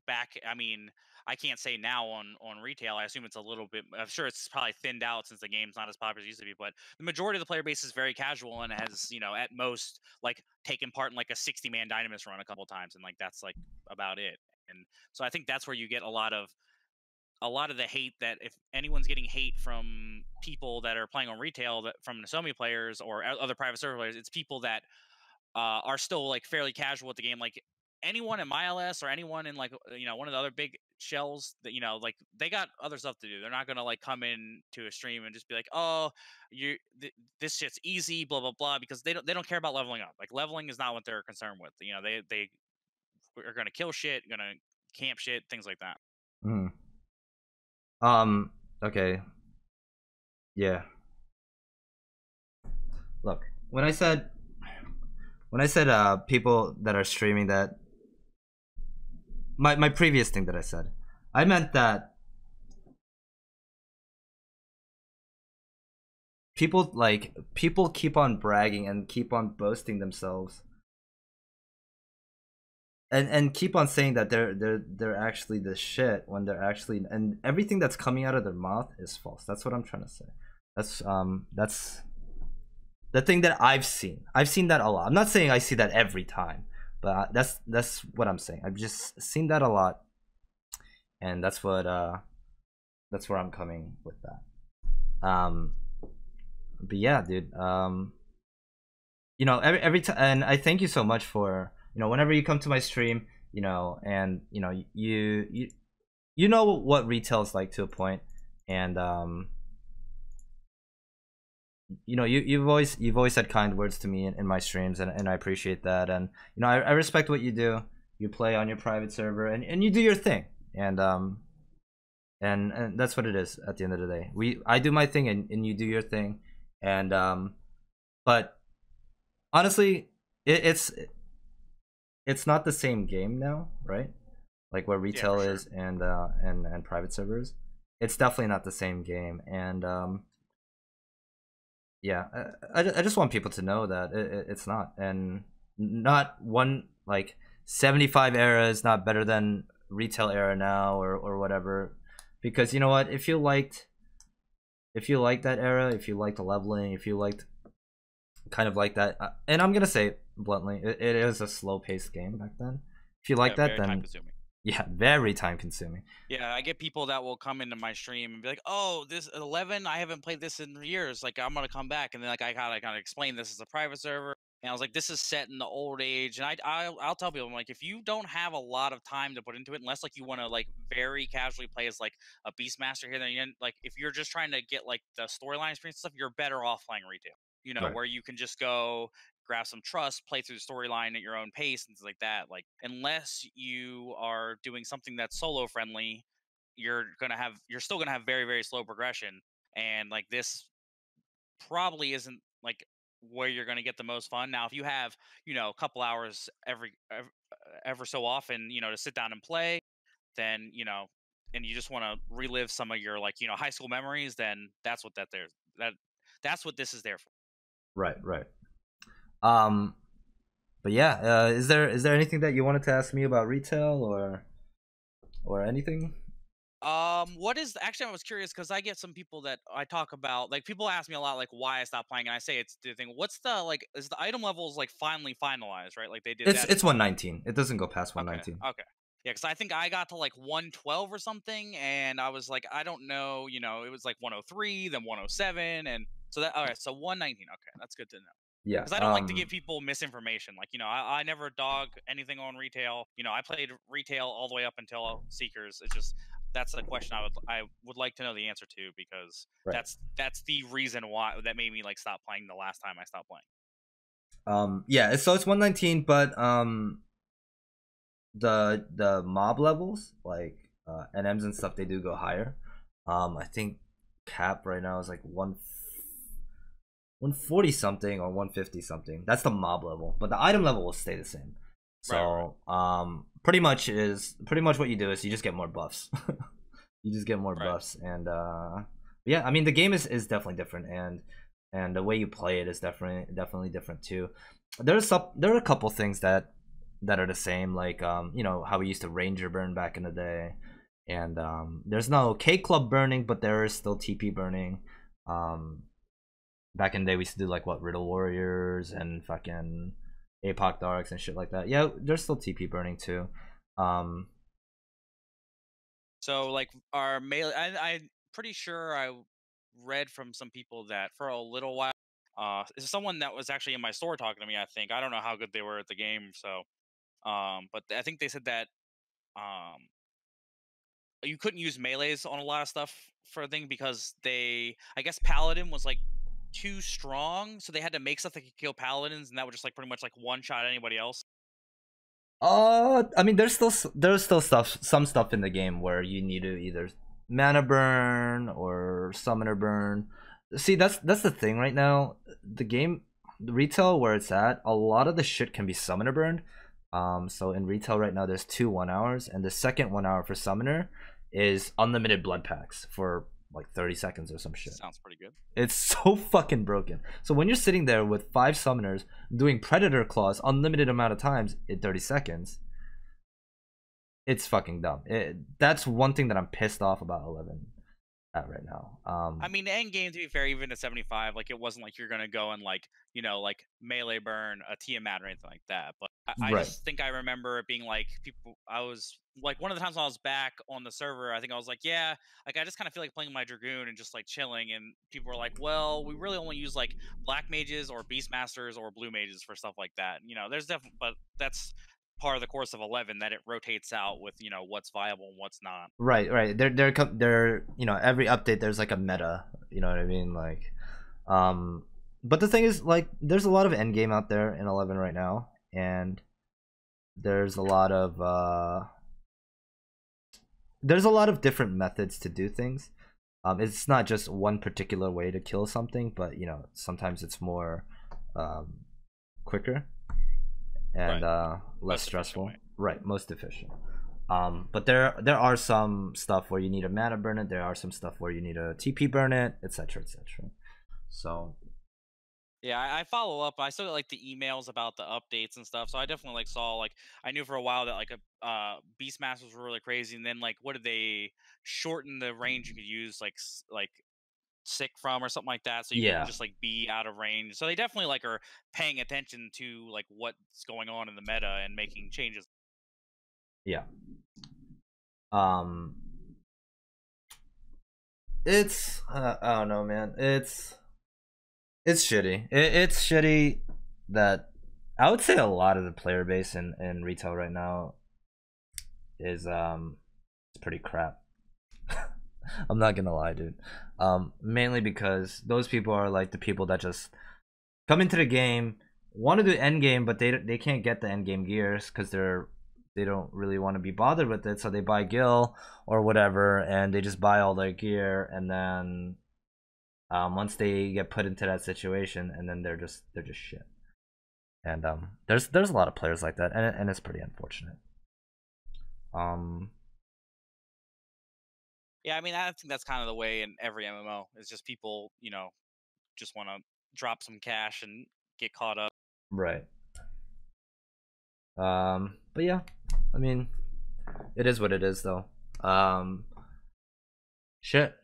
back. I mean, I can't say now on retail. I assume it's a little bit. I'm sure it's probably thinned out since the game's not as popular as it used to be. But the majority of the player base is very casual and has, at most like taken part in like a 60-man Dynamis run a couple times, and like that's like about it. And so I think that's where you get a lot of the hate. That if anyone's getting hate from people that are playing on retail, that from Nozomi players or other private server players, it's people that are still like fairly casual with the game. Like anyone in MyLS or anyone in like one of the other big shells that like they got other stuff to do. They're not gonna like come in to a stream and just be like, oh, this shit's easy, blah blah blah, because they don't care about leveling up. Like leveling is not what they're concerned with. They are gonna kill shit, gonna camp shit, things like that. Mm. Okay. Yeah. Look, when I said people that are streaming that, my previous thing that I said, I meant that people keep on bragging and keep on boasting themselves, and keep on saying that they're actually the shit when they're actually, and everything that's coming out of their mouth is false. That's what I'm trying to say. That's the thing that I've seen. I've seen that a lot. I'm not saying I see that every time, but that's what I'm saying. I've just seen that a lot, and that's where I'm coming with that. But yeah, dude. Every time, and I thank you so much for whenever you come to my stream, and you know what retail is like to a point, and you've always said kind words to me in my streams, and I appreciate that. And I respect what you do. You play on your private server, and you do your thing, and that's what it is at the end of the day. I do my thing, and you do your thing. And but honestly, it's not the same game now, right? Like where Yeah, retail for sure. is, and private servers, it's definitely not the same game. And yeah, I just want people to know that it's not, and not one, like 75 era is not better than retail era now, or whatever. Because you know what, if you liked that era, if you liked the leveling, if you liked kind of like that, and I'm gonna say bluntly. It is a slow paced game back then. If you like Yeah, that, very time then consuming. yeah, very time consuming. Yeah, I get people that will come into my stream and be like, "Oh, this 11, I haven't played this in years. Like, I'm gonna come back." And then like I kind of explain this is a private server, and I was like, "This is set in the old age." And I'll tell people, I'm like, if you don't have a lot of time to put into it, unless like you want to like very casually play as like a Beastmaster here, then like if you're just trying to get like the storyline experience stuff, you're better off playing retail. Right. Where you can just go grab some trust, play through the storyline at your own pace and things like that. Like unless you are doing something that's solo friendly, you're still gonna have very, very slow progression. And like this probably isn't like where you're gonna get the most fun. Now, if you have, a couple hours ever so often, to sit down and play, then and you just want to relive some of your like high school memories, then that that's what this is there for. Right. Right. Um. But yeah, is there anything that you wanted to ask me about retail or anything? What is actually I was curious because I get some people that I talk about, like people ask me a lot, like why I stopped playing, and I say it's the thing. What's the like? Is the item levels like finally finalized, right? Like they did It's that in it's 119. It doesn't go past Okay, 119. okay. Yeah, because I think I got to like 112 or something, and I was like, I don't know, it was like 103, then 107, and so that all right, so 119. Okay, that's good to know. Yeah. Because I don't like to give people misinformation. Like, I never dog anything on retail. I played retail all the way up until Seekers. It's just that's a question I would like to know the answer to because Right. that's the reason why that made me like stop playing the last time I stopped playing. Yeah. So it's 119, but the mob levels like NMs and stuff, they do go higher. I think cap right now is like 140 something or 150 something. That's the mob level, but the item level will stay the same. Right. So pretty much what you do is you just get more buffs. You just get more Right. buffs, and yeah, I mean the game is definitely different, and the way you play it is definitely different too. There are a couple things that are the same, like how we used to ranger burn back in the day, and there's no K club burning, but there is still TP burning. Um, Back in the day we used to do like what Riddle Warriors and fucking APOC Darks and shit like that. Yeah, there's still TP burning too. Um, So like our melee, I'm pretty sure I read from some people that for a little while, is someone that was actually in my store talking to me. I think I don't know how good they were at the game, so but I think they said that um you couldn't use melees on a lot of stuff for a thing because I guess Paladin was like too strong, so they had to make stuff that could kill Paladins, and that would just like pretty much like one shot anybody else. I mean, there's still some stuff in the game where you need to either mana burn or summoner burn. See, that's the thing right now. The retail where it's at, a lot of the shit can be summoner burned. So in retail right now, there's 2 1 hours, and the second 1 hour for summoner is unlimited blood packs for like 30 seconds or some shit. Sounds pretty good. It's so fucking broken. So when you're sitting there with 5 summoners doing predator claws unlimited amount of times in 30 seconds, it's fucking dumb. That's one thing that I'm pissed off about 11 at right now. I mean, the end game, to be fair, even at 75, like it wasn't like you're gonna go and like like melee burn a Tiamat or anything like that. But I Right. just think I remember it being like people. I was like one of the times when I was back on the server, I think I was like, yeah, like I just kind of feel like playing my dragoon and just like chilling. And people were like, well, we really only use like black mages or beastmasters or blue mages for stuff like that. There's definitely, but that's part of the course of 11 that it rotates out with what's viable and what's not. Right. They're every update there's like a meta. You know what I mean? Like, um, but the thing is, like, there's a lot of end game out there in 11 right now, and there's a lot of different methods to do things. It's not just one particular way to kill something, but sometimes it's more quicker and Right. less Most efficient stressful. way. Right, most efficient. But there are some stuff where you need a mana burn it. There are some stuff where you need a TP burn it, etc., etc. So Yeah, I follow up. I still get like the emails about the updates and stuff. So I definitely like saw like I knew for a while that like a Beastmasters were really crazy, and then like what did they shorten the range you could use like sick from or something like that, so you can Yeah, just like be out of range. So they definitely like are paying attention to like what's going on in the meta and making changes. yeah. Um, it's I don't know, man. It's shitty. It's shitty that I would say a lot of the player base in retail right now is it's pretty crap. I'm not gonna lie, dude. Mainly because those people are like the people that just come into the game, want to do end game, but they can't get the end game gears because they don't really want to be bothered with it, so they buy Gil or whatever, and they just buy all their gear, and then once they get put into that situation, and then they're just shit. And there's a lot of players like that, and it's pretty unfortunate. Um, Yeah, I mean, I think that's kind of the way in every MMO. It's just people, just want to drop some cash and get caught up. right. But yeah, I mean, it is what it is, though. Shit.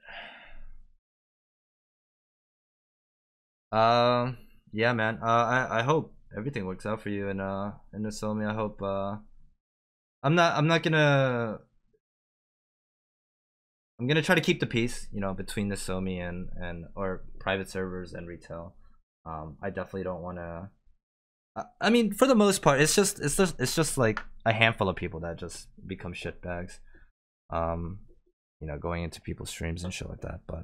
Yeah, man. I hope everything works out for you in the Somi. I hope. I'm not gonna. I'm gonna try to keep the peace, between the Somi and or private servers and retail. I definitely don't want to. I mean, for the most part, it's just like a handful of people that just become shitbags. Um, going into people's streams and shit like that. But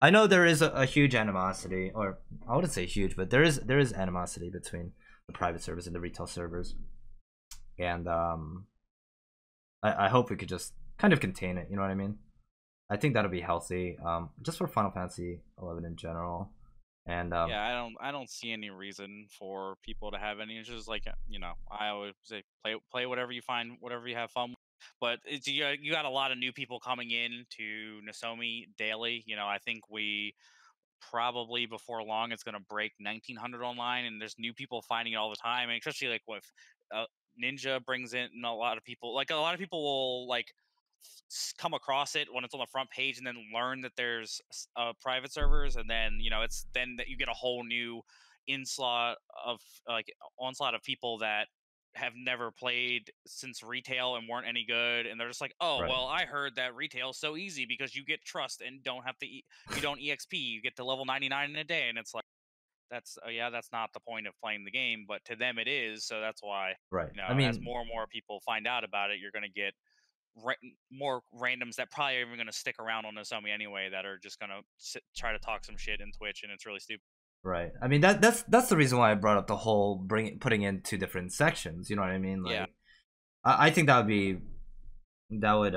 I know there is a huge animosity, or I wouldn't say huge, but there is animosity between the private servers and the retail servers, and I hope we could just kind of contain it. You know what I mean? I think that'll be healthy, just for Final Fantasy 11 in general, and Yeah, I don't see any reason for people to have any issues. Like, I always say play whatever you find, whatever you have fun with. But you got a lot of new people coming in to Nozomi daily. I think we probably before long it's going to break 1900 online, and there's new people finding it all the time, and especially like with uh, Ninja brings in a lot of people. Like a lot of people will like come across it when it's on the front page and then learn that there's private servers, and then it's then that you get a whole new onslaught of like onslaught of people that have never played since retail and weren't any good, and they're just like, oh right, well, I heard that retail's so easy because you get trust and don't have to you don't exp, you get to level 99 in a day, and it's like that's yeah, that's not the point of playing the game, but to them it is. So that's why right. I as mean, more and more people find out about it, you're going to get more randoms that probably are even going to stick around on Nozomi anyway, that are just going to try to talk some shit in Twitch, and it's really stupid. right. I mean that's the reason why I brought up the whole putting in two different sections. You know what I mean? Yeah. Like, I think that would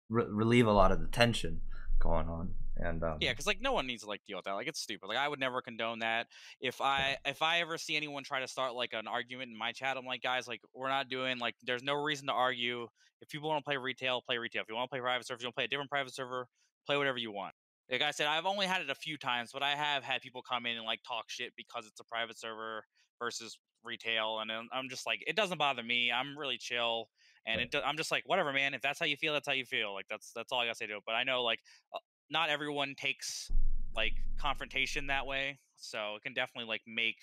relieve a lot of the tension going on, and Yeah, because like no one needs to like deal with that. Like it's stupid. Like I would never condone that. If I ever see anyone try to start like an argument in my chat, I'm like, guys, like we're not doing like there's no reason to argue. If people want to play retail, play retail. If you want to play private server, if you want to play a different private server, play whatever you want. Like I said, I've only had it a few times, but I have had people come in and like talk shit because it's a private server versus retail, and I'm just like, it doesn't bother me. I'm really chill, and right, I'm just like, whatever, man. If that's how you feel, that's how you feel. Like that's all I gotta say to it. But I know like not everyone takes like confrontation that way, so it can definitely like make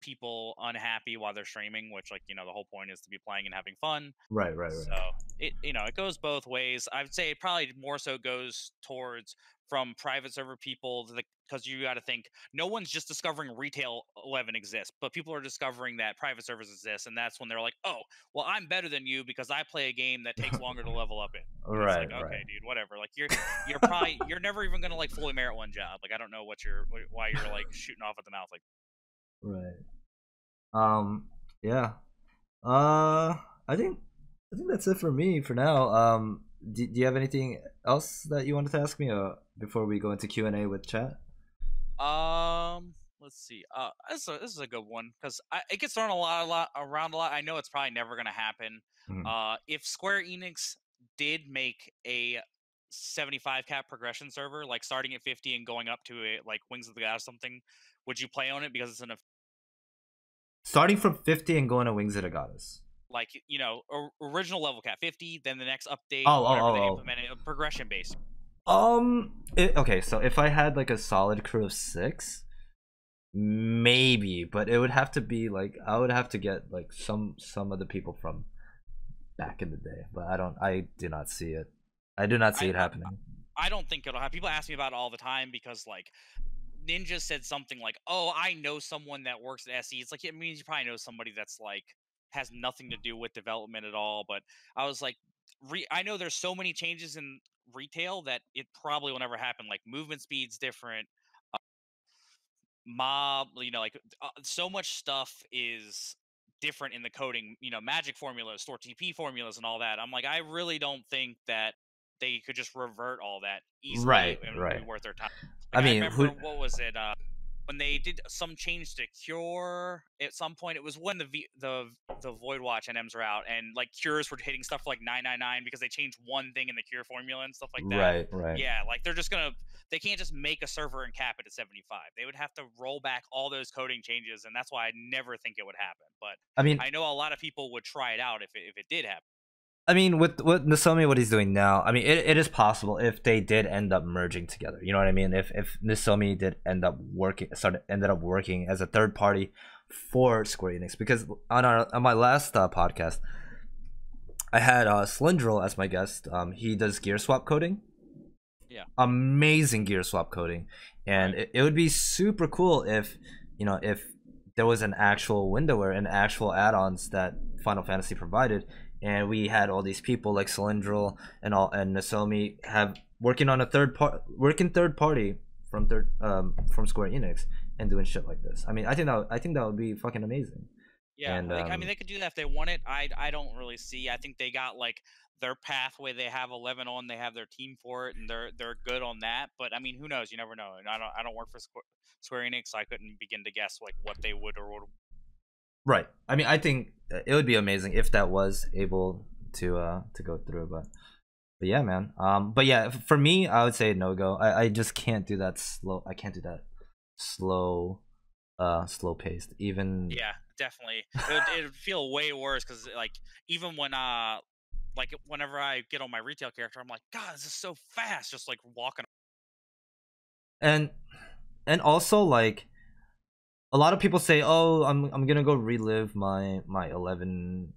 people unhappy while they're streaming, which like the whole point is to be playing and having fun. right, right, So right, it goes both ways. I'd say it probably more so goes towards from private server people to because you got to think no one's just discovering retail 11 exists, but people are discovering that private servers exist, and that's when they're like, oh well, I'm better than you because I play a game that takes longer to level up in. And it's like, right, okay, right, dude, whatever. Like you're never even gonna like fully merit one job. Like I don't know why you're like shooting off at the mouth like. right. Yeah. Uh, I think that's it for me for now. Do you have anything else that you wanted to ask me before we go into Q&A with chat? Let's see. This is a good one because it gets thrown a lot around a lot. I know it's probably never gonna happen. Mhm. If Square Enix did make a 75 cap progression server, like starting at 50 and going up to a like Wings of the God or something, would you play on it because it's Starting from 50 and going to Wings of the Goddess. like original level cap 50, then the next update, Oh, oh, whatever they oh, oh. implemented, progression based. Okay, so if I had like a solid crew of 6, maybe, but it would have to be like I would have to get like some of the people from back in the day, but I do not see it. I do not see I it happening. I don't think it'll have. People ask me about it all the time because like Ninja said something like, "Oh, I know someone that works at SE." It's like it means you probably know somebody that's like has nothing to do with development at all. But I was like, I know there's so many changes in retail that it probably will never happen. Like movement speed's different, mob, like so much stuff is different in the coding. Magic formulas, store TP formulas, and all that. I'm like, I really don't think that they could just revert all that easily Right, and be right. worth their time. I Like I mean, remember who? what was it? When they did some change to Cure at some point, it was when the Void Watch NMs were out, and like Cures were hitting stuff for like 999 because they changed one thing in the Cure formula and stuff like that. Right, right. Yeah, like they can't just make a server and cap it at 75. They would have to roll back all those coding changes, and that's why I never think it would happen. But I mean, I know a lot of people would try it out if it did happen. with Nosomi, what he's doing now, I mean, it is possible if they did end up merging together. You know what I mean? If Nosomi did ended up working as a third party for Square Enix, because on my last podcast, I had Slyndrel as my guest. He does gear swap coding. Yeah. Amazing gear swap coding, and Right. it would be super cool if if there was an actual windowware and actual add-ons that Final Fantasy provided, and we had all these people like Cylindril and Nosomi have working on a third party from Square Enix and doing shit like this. I mean, I think that would be fucking amazing. Yeah, And I mean, they could do that if they want it. I don't really see. I think they got like their pathway. They have 11 on. They have their team for it, and they're good on that. But I mean, who knows? You never know. And I don't work for Square Enix, so I couldn't begin to guess like what they would or would. right, I mean, I think it would be amazing if that was able to go through, but yeah, man. But yeah, for me, I would say no go. I just can't do that slow. I can't do that slow, slow paced. Even Yeah, definitely. It'd feel way worse because like even when like whenever I get on my retail character, I'm like, God, this is so fast. Just like walking. and also like a lot of people say, oh, I'm gonna go relive my 11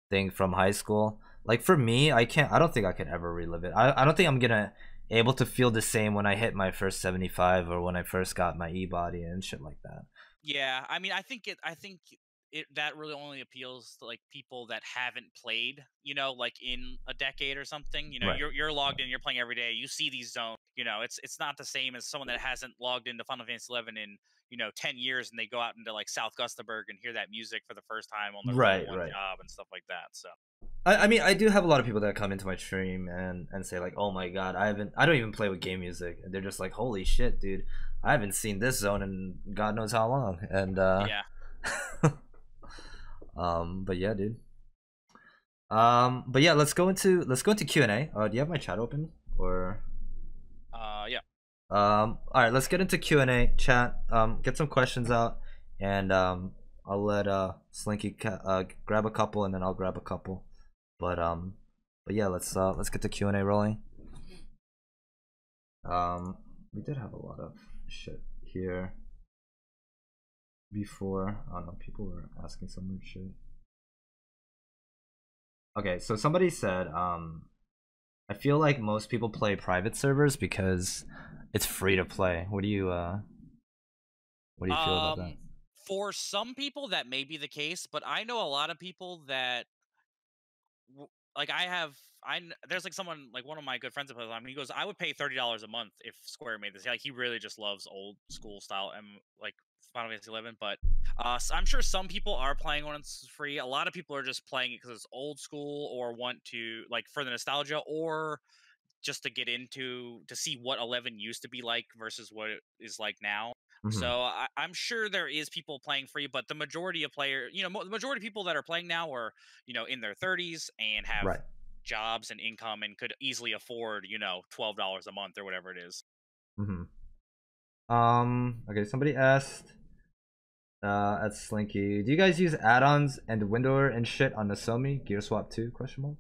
thing from high school. Like for me, I don't think I could ever relive it. I don't think I'm gonna able to feel the same when I hit my first 75 or when I first got my e-body and shit like that. Yeah, I mean, I think it that really only appeals to like people that haven't played, like in a decade or something. Right. You're logged in, you're playing every day, you see these zones. It's not the same as someone that hasn't logged into Final Fantasy 11 in 10 years, and they go out into like South Gustaberg and hear that music for the first time on their level Right, one right. job and stuff like that. So I mean, I do have a lot of people that come into my stream and say like, "Oh my god, I don't even play with game music." And they're just like, "Holy shit, dude. I haven't seen this zone in God knows how long." And yeah, but yeah, dude. But yeah, let's go into Q&A. Do you have my chat open or yeah. all right, let's get into Q&A chat. Get some questions out and I'll let Slynkee grab a couple and then I'll grab a couple. But yeah, let's get the Q&A rolling. We did have a lot of shit here before. I don't know, people were asking some weird shit. Okay, so somebody said I feel like most people play private servers because it's free to play. What do you feel about that? For some people that may be the case, but I know a lot of people that like there's like someone like one of my good friends that plays on. He goes, I would pay $30 a month if Square made this. Like he really just loves old school style and like Final Fantasy 11. But so I'm sure some people are playing when it's free. A lot of people are just playing it because it's old school or want to like for the nostalgia or just to get into to see what 11 used to be like versus what it is like now. Mm-hmm. So I'm sure there is people playing free, but the majority of the majority of people that are playing now are, in their 30s and have Right. jobs and income and could easily afford, $12 a month or whatever it is. Mm-hmm. Okay, somebody asked at Slynkee, do you guys use add-ons and windowware and shit on Nosomi Gear Swap 2 question mark?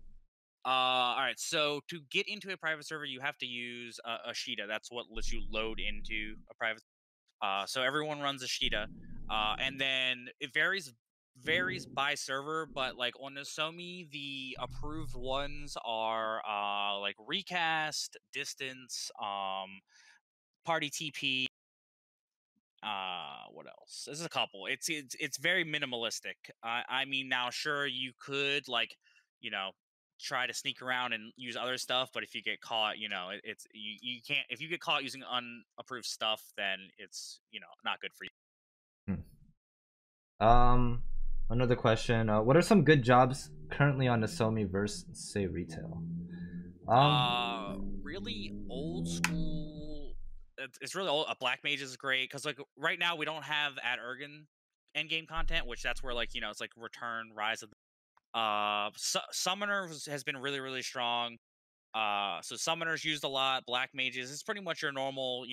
All right. So to get into a private server, you have to use a Sheeta. That's what lets you load into a private. So everyone runs a Sheeta, and then it varies by server. But like on Nozomi, the approved ones are like Recast, Distance, Party TP. What else? There's a couple. It's very minimalistic. I mean, now sure you could like, you know, try to sneak around and use other stuff, but if you get caught, it's you can't. If you get caught using unapproved stuff, then it's not good for you. Another question. What are some good jobs currently on Nozomi versus say retail? Really old school. It's really old. A black mage is great because like right now we don't have at Ergen endgame content, which that's where like it's like Return, Rise of the Summoner has been really strong. So summoners used a lot. Black mages, it's pretty much your normal.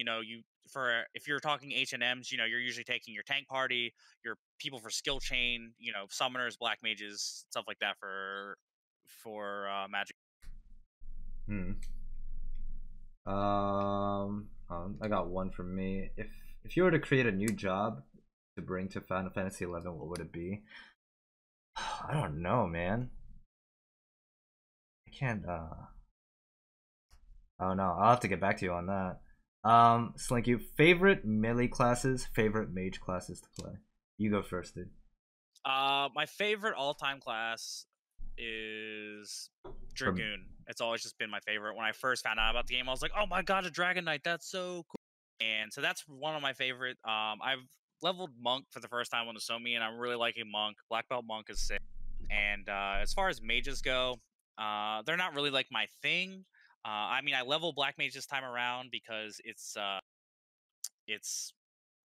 If you're talking H&Ms, you're usually taking your tank party, your people for skill chain, summoners, black mages, stuff like that for magic. I got one from me. If you were to create a new job to bring to Final Fantasy 11, what would it be? I don't know, man. I can't. Oh no, I'll have to get back to you on that. Slynkee, favorite melee classes, favorite mage classes to play. You go first, dude. My favorite all-time class is Dragoon. It's always just been my favorite. When I first found out about the game, I was like, "Oh my god, a Dragon Knight! That's so cool!" And so that's one of my favorite. I've leveled Monk for the first time on the Nozomi, and I'm really liking Monk. Black Belt Monk is sick. And as far as mages go, they're not really like my thing. I mean, I level Black Mage this time around because it's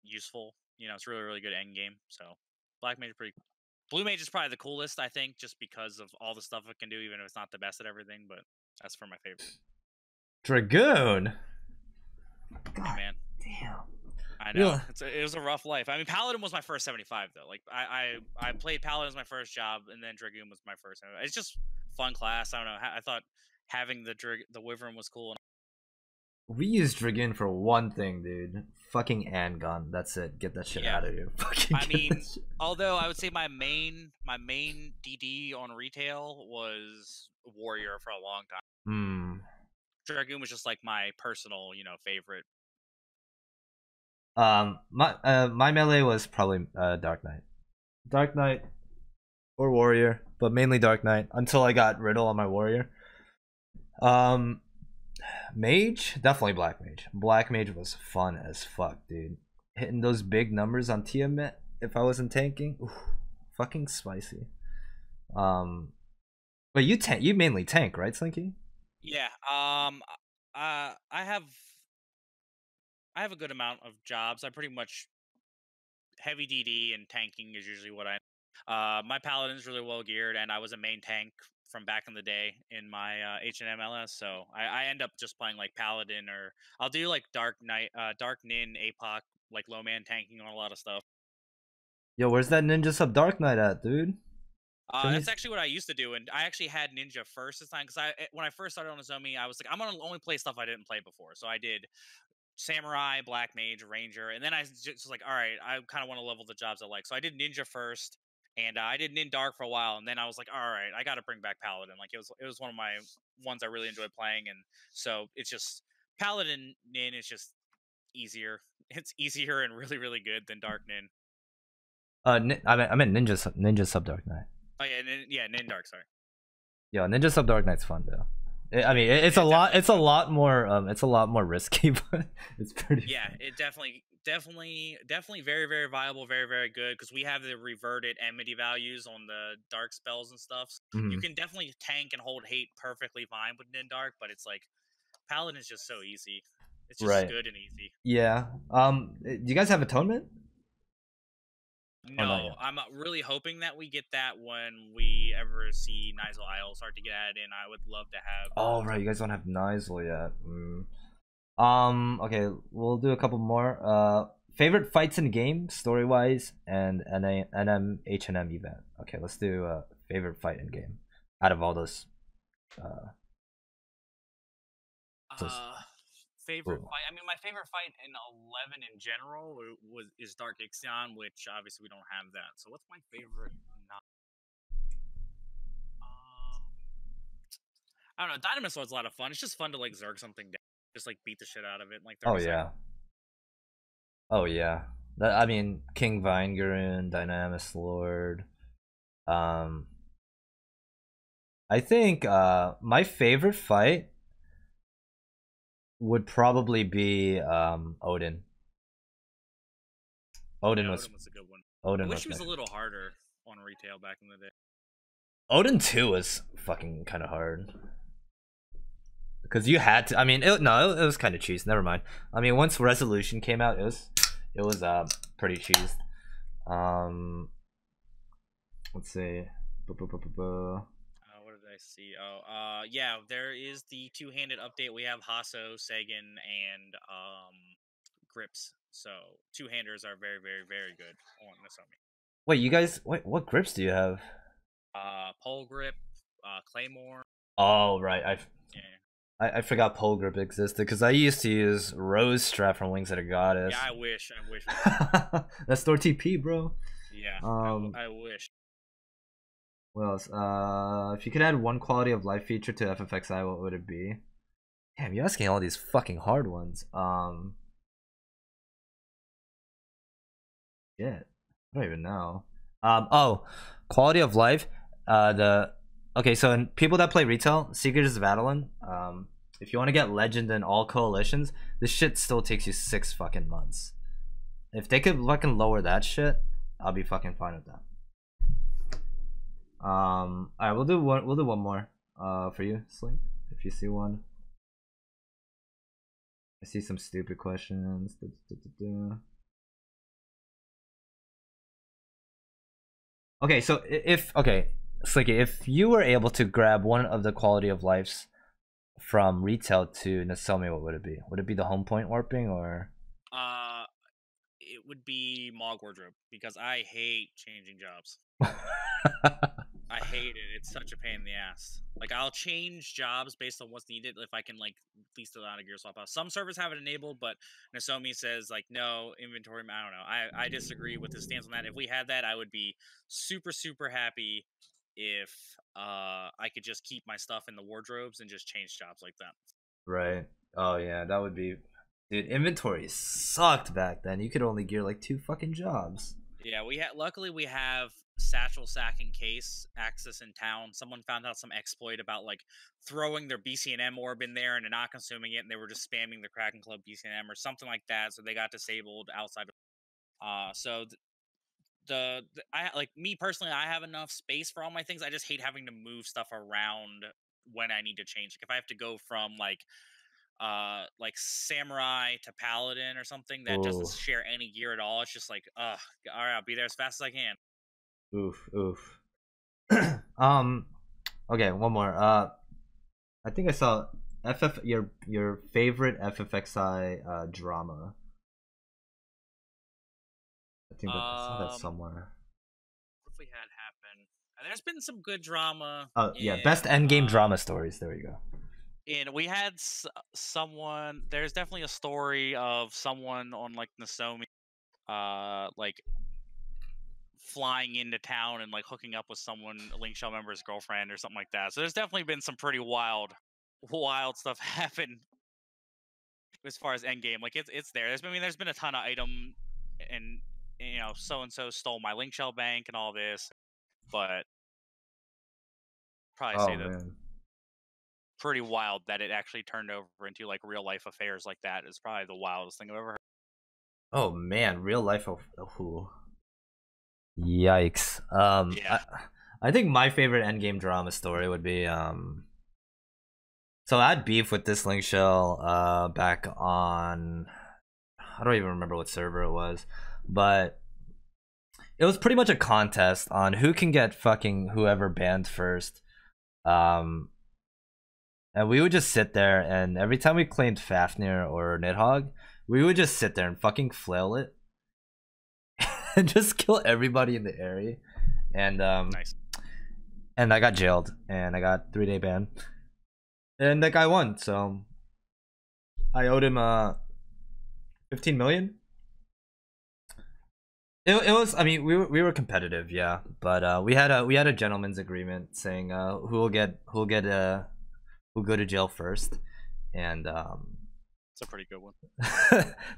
useful. It's really good end game. So Black Mage is pretty cool. Blue Mage is probably the coolest, I think, just because of all the stuff it can do, even if it's not the best at everything. But that's for my favorite. Dragoon. God, hey, man. Damn. I know it was a rough life. I mean, Paladin was my first 75 though. Like I played Paladin as my first job, and then Dragoon was my first. It's just fun class. I don't know. I thought having the Wyvern was cool. We use Dragoon for one thing, dude. Fucking Angon. That's it. Get that shit out of here. I mean, although I would say my main DD on retail was Warrior for a long time. Dragoon was just like my personal, favorite. My melee was probably Dark Knight or Warrior, but mainly Dark Knight until I got Riddle on my Warrior. Mage, definitely Black Mage. Black Mage was fun as fuck, dude. Hitting those big numbers on Tiamat if I wasn't tanking, oof, fucking spicy. But you mainly tank, right, Slynkee? Yeah. I have a good amount of jobs. I pretty much heavy DD and tanking is usually what my Paladin's really well geared, and I was a main tank from back in the day in my H&M LS, so I end up just playing like Paladin, or I'll do like Dark Knight, Dark Nin, APOC, like low man tanking on a lot of stuff. Yo, where's that Ninja Sub Dark Knight at, dude? That's actually what I used to do, and I actually had Ninja first this time, because when I first started on Nozomi, I was like, I'm gonna only play stuff I didn't play before, so I did Samurai, Black Mage, Ranger, and then I just was like, all right, I kind of want to level the jobs I like, so I did Ninja first, and I did Nin Dark for a while, and then I was like, all right, I got to bring back Paladin. Like it was one of my ones I really enjoyed playing, and so it's just Paladin Nin is just easier. It's easier and really good than Dark Nin. I meant Ninja Sub Dark Knight. Oh yeah, Nin Dark. Sorry. Yo, Ninja Sub Dark Knight's fun though. I mean, it's a lot. It's a lot more risky, but it's pretty. Yeah, fun. It definitely very viable, very good, because we have the reverted enmity values on the dark spells and stuff. You can definitely tank and hold hate perfectly fine with Nin Dark, but it's like Paladin is just so easy. It's just good and easy. Yeah. Do you guys have Atonement? No, I'm really hoping that we get that when we ever see Nizal Isle start to get added in. I would love to have. Oh right, you guys don't have Nizal yet. Okay, we'll do a couple more. Favorite fights in game, story wise, and NM H&M event. Okay, let's do favorite fight in game out of all those. So, Favorite ooh. fight. I mean, my favorite fight in 11 in general is Dark Ixion, which obviously we don't have that. So what's my favorite? I don't know. Dynamasaur's a lot of fun. It's just fun to like zerg something down, just like beat the shit out of it in like Oh 30 seconds. yeah. Oh yeah. I mean, King Vinegaren, Dynamis Lord. Um, I think my favorite fight would probably be Odin. Odin Yeah, was Odin was a good one. I Odin wish was he my was a little harder on retail back in the day. Odin 2 was fucking kind of hard. Because you had to. I mean, it was kind of cheese. Never mind. I mean, once Resolution came out, it was pretty cheesed. Let's see. What did I see? Oh, yeah, there is the two-handed update. We have Hasso, Sagan, and grips. So two-handers are very, very, very good on Nasomi. Wait, you guys. Wait, what grips do you have? Pole grip, Claymore. Oh right, Yeah. I forgot pole grip existed because I used to use Rose Strap from Wings of the Goddess. Yeah, I wish. That's store TP, bro. Yeah, I wish. What else? If you could add one quality of life feature to FFXI, what would it be? Damn, you're asking all these fucking hard ones. Shit, I don't even know. Oh, quality of life. Okay, so in people that play retail, Seekers of Adeline. If you want to get legend in all coalitions, this shit still takes you 6 fucking months. If they could fucking lower that shit, I'll be fucking fine with that. Alright, we'll do one more. For you, Slink, if you see one. I see some stupid questions. Okay, so Slinky, if you were able to grab one of the quality of lives from retail to Nasomi, what would it be? Would it be the home point warping or? It would be Mog Wardrobe because I hate changing jobs. I hate it. It's such a pain in the ass. Like, I'll change jobs based on what's needed if I can, like, at least allow a gear swap out. Some servers have it enabled, but Nasomi says, like, no, inventory, I don't know. I disagree with his stance on that. If we had that, I would be super, super happy if I could just keep my stuff in the wardrobes and just change jobs like that. Right. Oh, yeah, that would be... Dude, inventory sucked back then. You could only gear, like, 2 fucking jobs. Yeah, luckily we have satchel sacking case access in town. Someone found out some exploit about like throwing their BCNM orb in there and not consuming it, and they were just spamming the Kraken Club BCNM or something like that, so they got disabled outside of so I like me personally, I have enough space for all my things. I just hate having to move stuff around when I need to change. Like if I have to go from like samurai to paladin or something that doesn't share any gear at all, it's just like all right, I'll be there as fast as I can. Oof. Okay, one more. I think I saw your favorite FFXI drama. I think I saw that somewhere. What if we had happen? There's been some good drama. Oh yeah, best endgame drama stories. There we go. And we had someone. There's definitely a story of someone on like Nasomi, like flying into town and like hooking up with someone, a Link Shell member's girlfriend or something like that. So there's definitely been some pretty wild stuff happen as far as endgame. Like it's there. There's been a ton of item, and you know, so and so stole my Link Shell bank and all this, but probably say that pretty wild that it actually turned over into like real life affairs like that is probably the wildest thing I've ever heard. Oh man, real life. Yikes. Yeah. I think my favorite endgame drama story would be so I had beef with this Link Shell back on, I don't even remember what server it was, but it was pretty much a contest on who can get fucking whoever banned first. And we would just sit there, and every time we claimed Fafnir or Nidhogg, we would just sit there and fucking flail it and just kill everybody in the area. And nice. And I got jailed, and I got 3-day ban. and that guy won. So I owed him 15 million. It was. I mean, we were competitive, yeah, but we had a gentleman's agreement saying who'll go to jail first, and It's a pretty good one.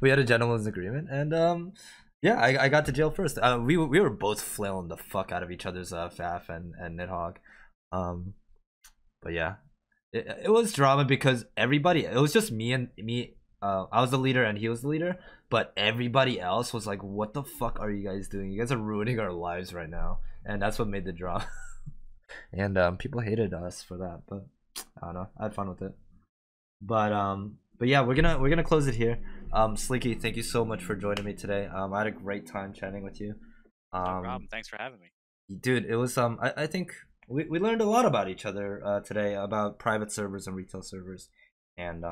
we had a gentleman's agreement, and yeah, I got to jail first. We were both flailing the fuck out of each other's Faf and Nidhogg, but yeah, it was drama because everybody. It was just me and me. I was the leader and he was the leader, but everybody else was like, "What the fuck are you guys doing? You guys are ruining our lives right now," and that's what made the drama. And people hated us for that, but I don't know. I had fun with it. But yeah, we're gonna close it here. Slynkee, thank you so much for joining me today. I had a great time chatting with you. No problem. Thanks for having me. Dude, it was I think we learned a lot about each other today about private servers and retail servers, and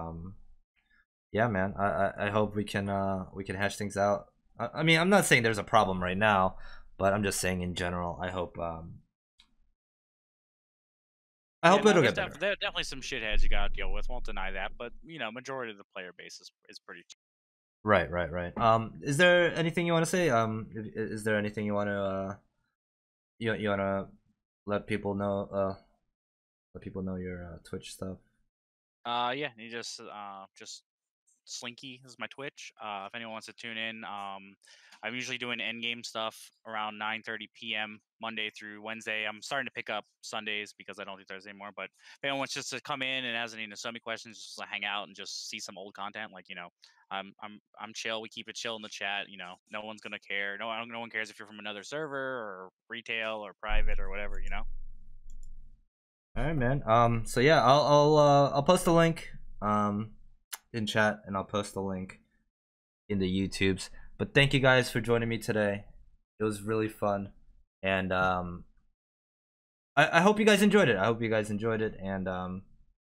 yeah, man, I hope we can hash things out. I mean, I'm not saying there's a problem right now, but I'm just saying in general. I hope it'll get better. There are definitely some shitheads you gotta deal with. Won't deny that, but you know, majority of the player base is pretty. Right, right, right. Is there anything you want to say? Is there anything you want to you want to let people know your Twitch stuff? Yeah, you just Slynkee is my Twitch. If anyone wants to tune in, I'm usually doing endgame stuff around 9:30 p.m. Monday through Wednesday. I'm starting to pick up Sundays because I don't do Thursday anymore. But if anyone wants just to come in and has any Nozomi questions, just to hang out and just see some old content, like I'm chill. We keep it chill in the chat. You know, no one's gonna care. No one cares if you're from another server or retail or private or whatever. You know. All right, man. So yeah, I'll post a link in chat, and I'll post the link in the YouTubes. But thank you guys for joining me today. It was really fun, and I hope you guys enjoyed it. I hope you guys enjoyed it, and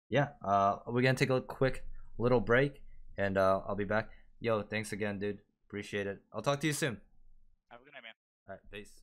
yeah, we're gonna take a quick little break, and I'll be back. Yo, thanks again, dude. Appreciate it. I'll talk to you soon. Have a good night, man. All right, peace.